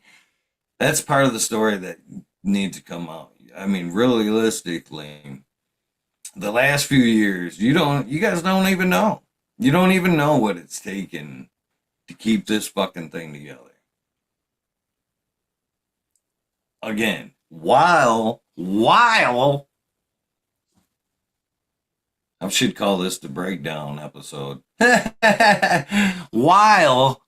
That's part of the story that needs to come out. I mean, realistically, the last few years, you guys don't even know. You don't even know what it's taken to keep this fucking thing together. Again, while I should call this the breakdown episode. while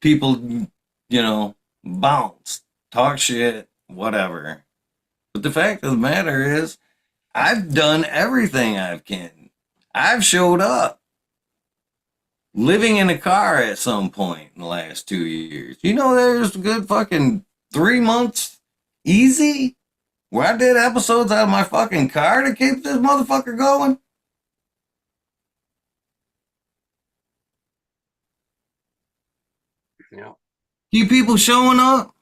people, you know, bounce, talk shit, whatever. But the fact of the matter is, I've done everything I can. I've showed up. Living in a car at some point in the last 2 years. You know, there's a good fucking 3 months easy where I did episodes out of my fucking car to keep this motherfucker going. Yeah. You people showing up.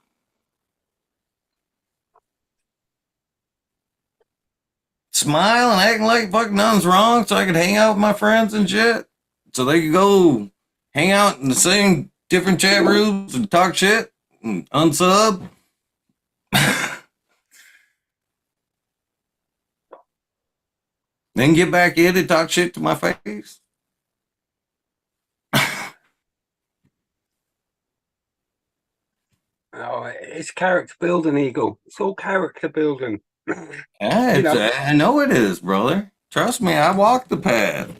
Smile and acting like fucking nothing's wrong so I could hang out with my friends and shit. So they could go hang out in the same different chat rooms and talk shit and unsub. Then get back in and talk shit to my face. Oh, it's character building, Eagle. It's all character building. Yeah, You know. I know it is, brother. Trust me, I walked the path.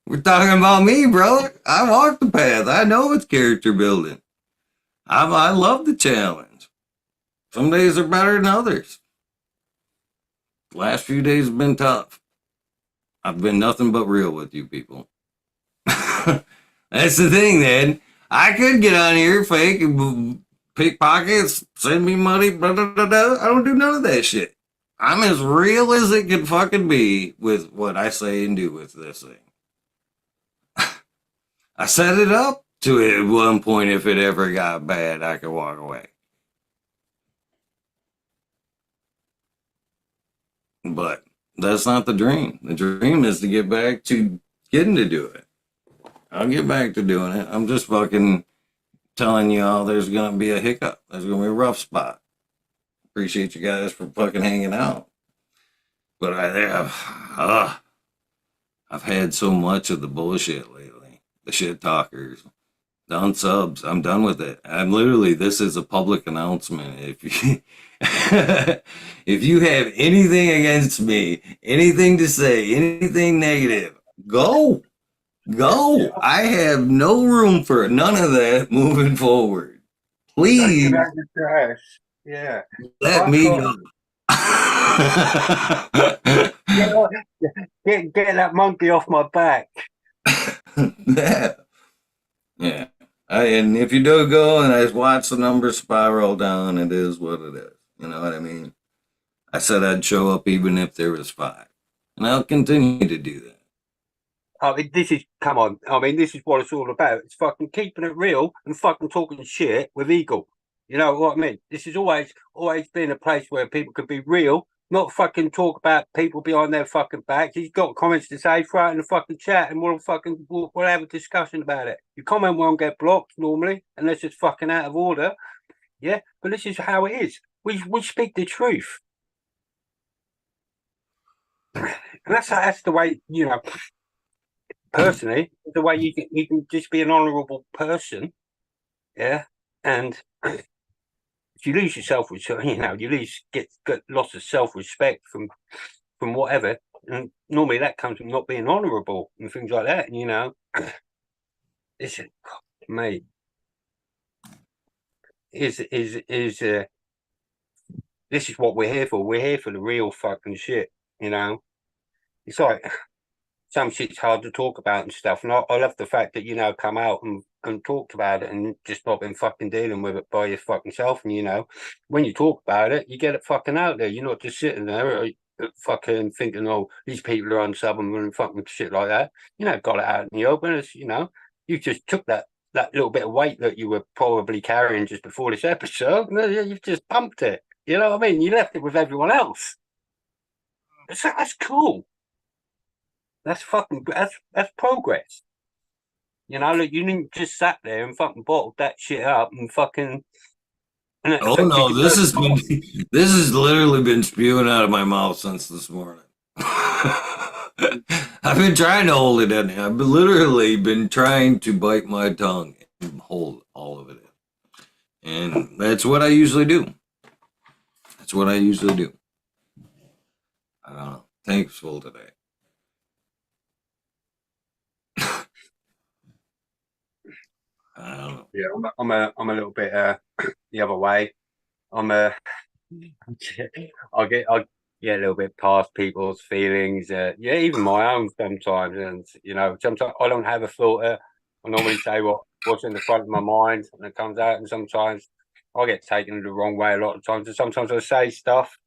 We're talking about me, brother. I walked the path. I know it's character building. I love the challenge. Some days are better than others. The last few days have been tough. I've been nothing but real with you people. That's the thing, then. I could get on here, fake, and pickpockets, send me money, blah, blah, blah, blah. I don't do none of that shit. I'm as real as it can fucking be with what I say and do with this thing. I set it up to it at one point. If it ever got bad, I could walk away. But that's not the dream. The dream is to get back to getting to do it. I'll get back to doing it. I'm just fucking telling y'all there's going to be a hiccup. There's going to be a rough spot. Appreciate you guys for fucking hanging out. But I've had so much of the bullshit lately. The shit talkers. The unsubs. I'm done with it. I'm literally, this is a public announcement. If you, if you have anything against me, anything to say, anything negative, go. Go. I have no room for none of that moving forward. Please Yeah. let me go. Get that monkey off my back. Yeah. And if you do go and I watch the numbers spiral down, it is what it is. You know what I mean? I said I'd show up even if there was 5. And I'll continue to do that. I mean, come on. I mean, this is what it's all about. It's fucking keeping it real and fucking talking shit with Eagle. You know what I mean? This has always been a place where people can be real, not fucking talk about people behind their fucking backs. He's got comments to say, throw it in the fucking chat, and we'll have a discussion about it. Your comment won't get blocked normally unless it's fucking out of order. Yeah, but this is how it is. We speak the truth. And that's the way, you know. Personally, the way you can just be an honourable person, yeah. And if you lose your get loss of self-respect from whatever, and normally that comes from not being honourable and things like that. And, you know, this mate is this is what we're here for. We're here for the real fucking shit. You know, it's like. Some shit's hard to talk about and stuff. And I love the fact that, you know, come out and talked about it and just not been fucking dealing with it by your fucking self. And, you know, when you talk about it, you get it fucking out there. You're not just sitting there fucking thinking, oh, these people are unsubtle and fucking shit like that. You know, got it out in the open. It's, you know, you just took that little bit of weight that you were probably carrying just before this episode. You've just pumped it. You know what I mean? You left it with everyone else. That's cool. That's progress. You know, like you didn't just sat there and fucking bottled that shit up and fucking. And oh no, this has literally been spewing out of my mouth since this morning. I've been trying to hold it in. I've literally been trying to bite my tongue and hold all of it in. And that's what I usually do. That's what I usually do. I don't know. Thankful today. I don't know. Yeah, I'm a little bit the other way. I get a little bit past people's feelings. Yeah, even my own sometimes. And you know, sometimes I don't have a filter. I normally say what's in the front of my mind, and it comes out. And sometimes I get taken the wrong way a lot of times. And sometimes I say stuff,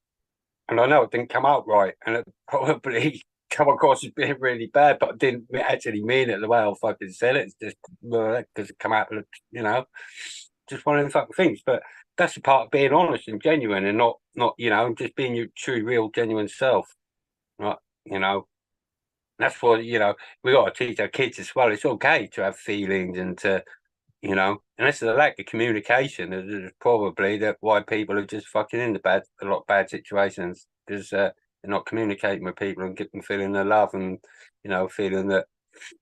and I know it didn't come out right, and it probably come across as being really bad, but I didn't actually mean it the way I fucking said it. It's just because it come out, you know, just one of the fucking things. But that's the part of being honest and genuine, and not you know, just being your true, real, genuine self. Right? You know, that's what, you know, we got to teach our kids as well. It's okay to have feelings and to, you know, and that's the lack of communication is probably that why people are just fucking in a lot of bad situations, because they're not communicating with people and get them feeling their love and, you know, feeling that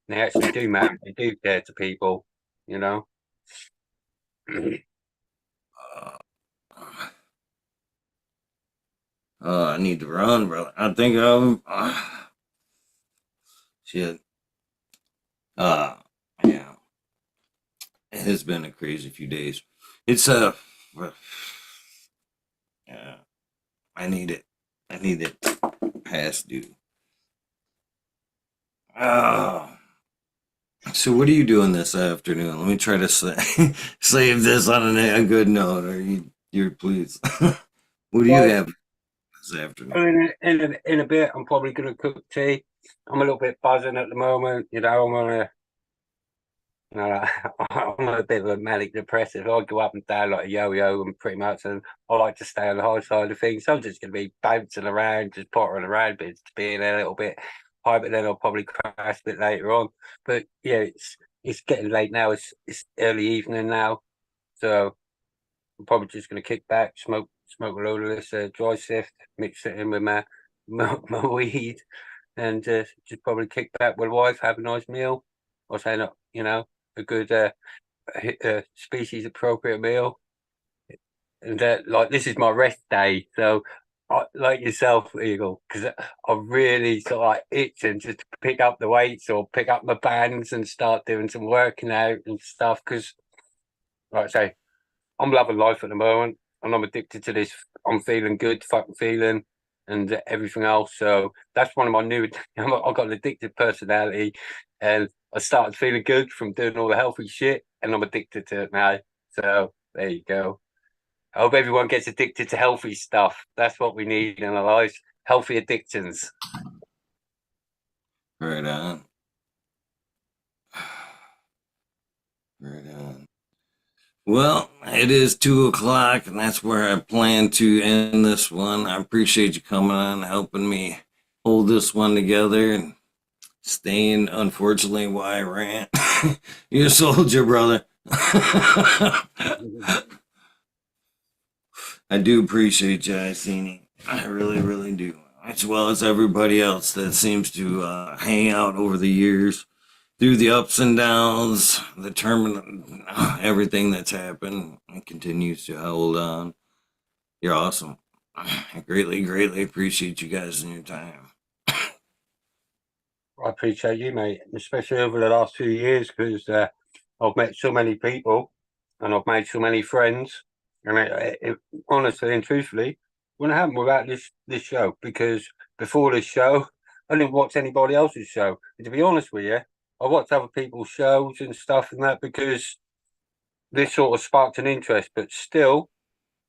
they actually do matter, they do care to people, you know. I need to run, brother. I think I'm. Shit. Yeah. It has been a crazy few days. It's yeah. I need it. Past due. Oh. So what are you doing this afternoon? Let me try to save this on a good note. Are you please? What do you Well, have this afternoon? in a bit, I'm probably going to cook tea. I'm a little bit buzzing at the moment. I'm a bit of a manic depressive. I go up and down like a yo-yo, and pretty much, and I like to stay on the high side of things. So I'm just going to be bouncing around, just pottering around, but it's being a little bit high. But then I'll probably crash a bit later on. But yeah, it's getting late now. It's early evening now, so I'm probably just going to kick back, smoke a load of this dry sift, mix it in with my weed, and just probably kick back with the wife, have a nice meal, or say not, a good species appropriate meal. And like this is my rest day, so like yourself, Eagle, because I'm really sort of like itching just to pick up the weights or pick up my bands and start doing some working out and stuff. Because, like I say, I'm loving life at the moment, and I'm addicted to this. I'm feeling good, fucking feeling, and everything else. So that's one of my new. I've got an addicted personality, and I started feeling good from doing all the healthy shit, and I'm addicted to it now. So there you go. I hope everyone gets addicted to healthy stuff. That's what we need in our lives. Healthy addictions. Right on. Right on. Well, it is 2 o'clock, and that's where I plan to end this one. I appreciate you coming on, helping me hold this one together, and staying, unfortunately, why I rant. You're a soldier, brother. I do appreciate you, Iceni. I really, really do. As well as everybody else that seems to hang out over the years through the ups and downs, the terminal, everything that's happened, and continues to hold on. You're awesome. I greatly, greatly appreciate you guys and your time. I appreciate you, mate, especially over the last few years, because I've met so many people and I've made so many friends. And honestly and truthfully, wouldn't happen without this show. Because before this show, I didn't watch anybody else's show. And to be honest with you, I watched other people's shows and stuff and that because this sort of sparked an interest. But still,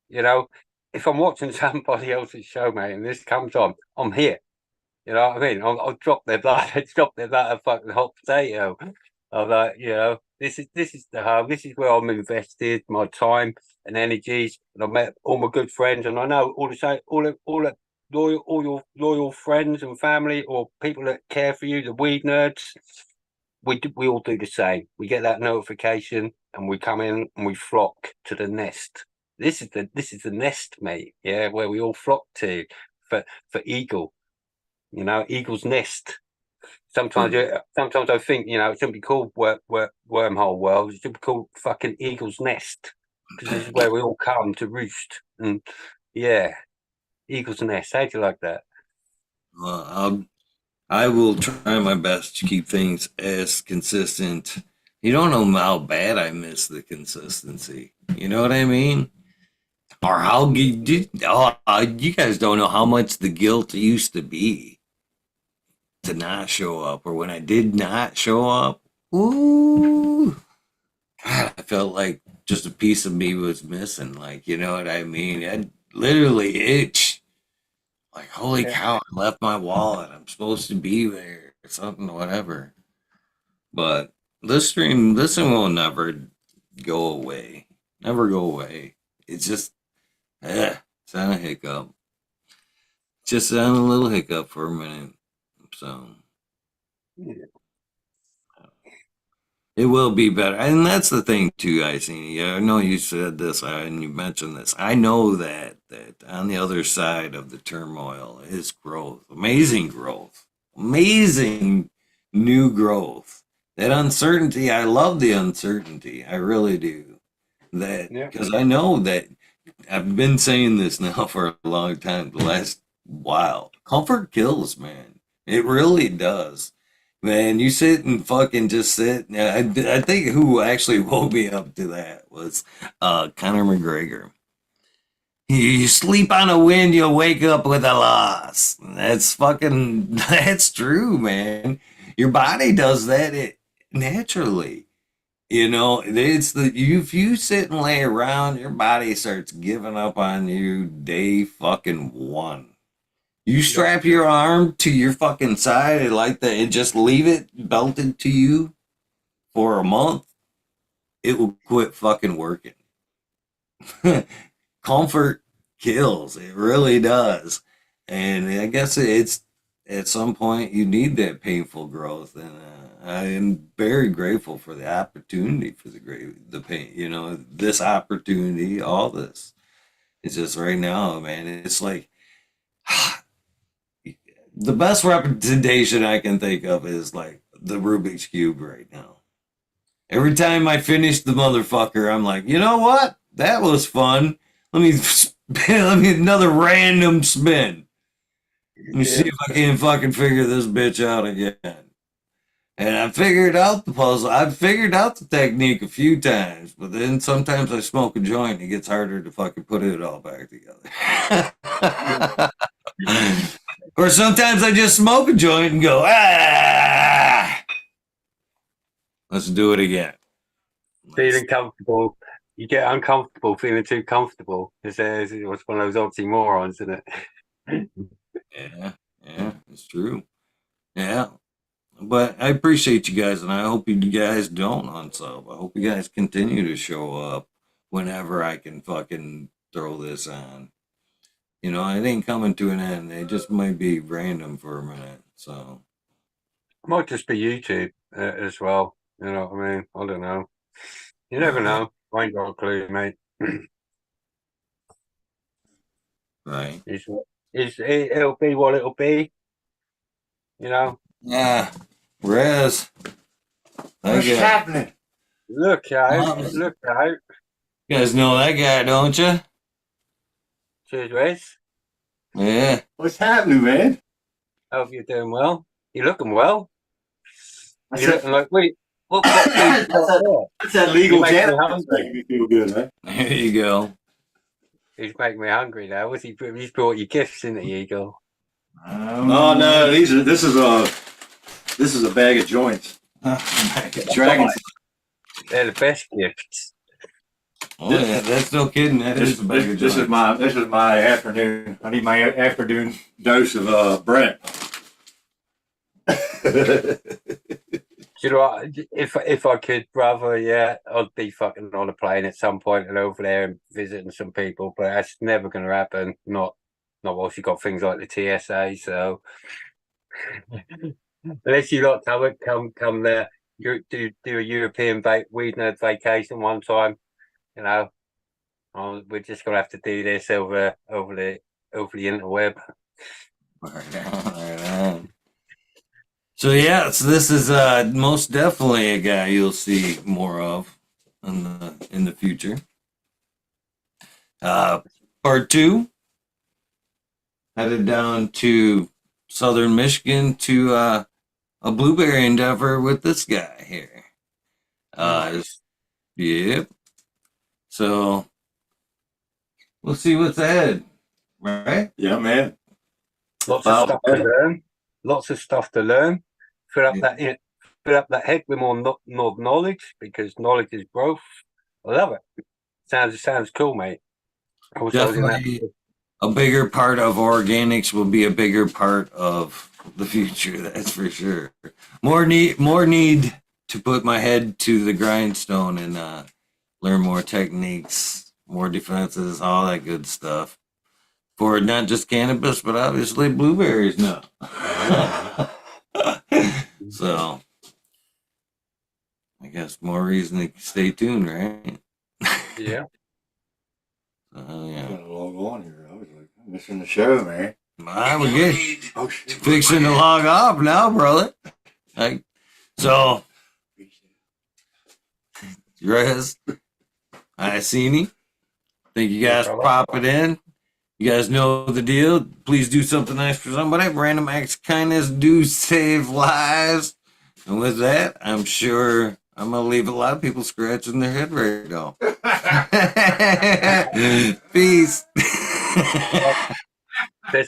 if I'm watching somebody else's show, mate, and this comes on, I'm here. You know what I mean? I'll drop their blood. I drop their blood a fucking hot potato. I'm like, this is the home. This is where I'm invested my time and energies, and I've met all my good friends, and I know all the loyal, all your loyal friends and family or people that care for you, the weed nerds. We all do the same. We get that notification, and we come in and we flock to the nest. This is the nest, mate. Yeah, where we all flock to for Eagle. Eagle's nest. Sometimes I think, it shouldn't be called Wormhole World. It should be called fucking Eagle's Nest, because this is where we all come to roost. And yeah, Eagle's Nest. How do you like that? Well, I will try my best to keep things as consistent. You don't know how bad I miss the consistency. You know what I mean? Or how you guys don't know how much the guilt used to be to not show up, or when I did not show up. Ooh, God, I felt like just a piece of me was missing. Like, you know what I mean? I literally itch. Like, holy cow, I left my wallet. I'm supposed to be there or something, whatever. But this thing will never go away. Never go away. It's just, it's on a hiccup. Just on a little hiccup for a minute. So Yeah. it will be better. And that's the thing too, I see. I know you said this and you mentioned this. I know that on the other side of the turmoil is growth. Amazing new growth. That uncertainty, I love the uncertainty. I really do. That Yeah. because I know that I've been saying this now for a long time, the last while. Comfort kills, man. It really does. Man, you sit and fucking just sit. I think who actually woke me up to that was Conor McGregor. You sleep on a win, you'll wake up with a loss. That's true, man. Your body does that. naturally. You know, it's the if you sit and lay around, your body starts giving up on you day fucking one. You strap your arm to your fucking side like that and just leave it belted to you for a month, it will quit fucking working. Comfort kills. It really does. And I guess it's at some point you need that painful growth. And I am very grateful for the opportunity for the pain, you know, this opportunity, all this. It's just right now, man. It's like the best representation I can think of is like the Rubik's Cube right now. Every time I finish the motherfucker, I'm like, you know what? That was fun. Let me spin, let me another random spin. Let me see if I can fucking figure this bitch out again. And I figured out the puzzle. I've figured out the technique a few times, but then sometimes I smoke a joint and it gets harder to fucking put it all back together. Or sometimes I just smoke a joint and go, ah, let's do it again. Feeling comfortable. You get uncomfortable feeling too comfortable. It's one of those oxymorons, isn't it? Yeah, it's true. Yeah. But I appreciate you guys, and I hope you guys don't unsub. I hope you guys continue to show up whenever I can fucking throw this on. You know, it ain't coming to an end. It just might be random for a minute. So It might just be YouTube as well. You know what I mean? I don't know. You never know. I ain't got a clue, mate. right. It'll be what it'll be. You know? Yeah. Rez. What's happening? Look out. Look out. You guys know that guy, don't you? Cheers, Wes. Yeah. What's happening, man? Hope you're doing well. You're looking well. That's You're that, looking like we. Look what that's that legal You make me janitor hungry. making me feel good, man. There you go. He's making me hungry now. He's brought you gifts, isn't he, Eagle? No, this is a bag of joints. Dragons. They're the best gifts. Oh yeah, that's no kidding. That is a bag of This is my afternoon. I need my afternoon dose of Brent. You know what? If I could, brother, yeah, I'd be fucking on a plane at some point and over there and visiting some people, but that's never going to happen. Not whilst you got things like the TSA. So unless you lot come there, you do a European weed nerd vacation one time, you know, we're just gonna have to do this over the interweb. Right on. So yeah, so this is most definitely a guy you'll see more of in the future. Part 2, headed down to southern Michigan to a blueberry endeavor with this guy here. Yep. So we'll see what's ahead, right? Yeah, man. Lots of stuff to learn. Lots of stuff to learn. Fill up that head with more knowledge, because knowledge is growth. I love it. Sounds cool, mate. Definitely a bigger part of organics will be a bigger part of the future, that's for sure. More need to put my head to the grindstone and learn more techniques, more defenses, all that good stuff. For not just cannabis, but obviously blueberries now. So I guess more reason to stay tuned, right? Yeah. Yeah. I'm gonna log on here. I was like, I'm missing the show, man. I would get Oh shit. fixing to log off now, brother. Like, so, Rez, I seen you. Thank you guys for popping in. You guys know the deal. Please do something nice for somebody. Random acts of kindness do save lives. And with that, I'm sure I'm going to leave a lot of people scratching their head right now. Peace.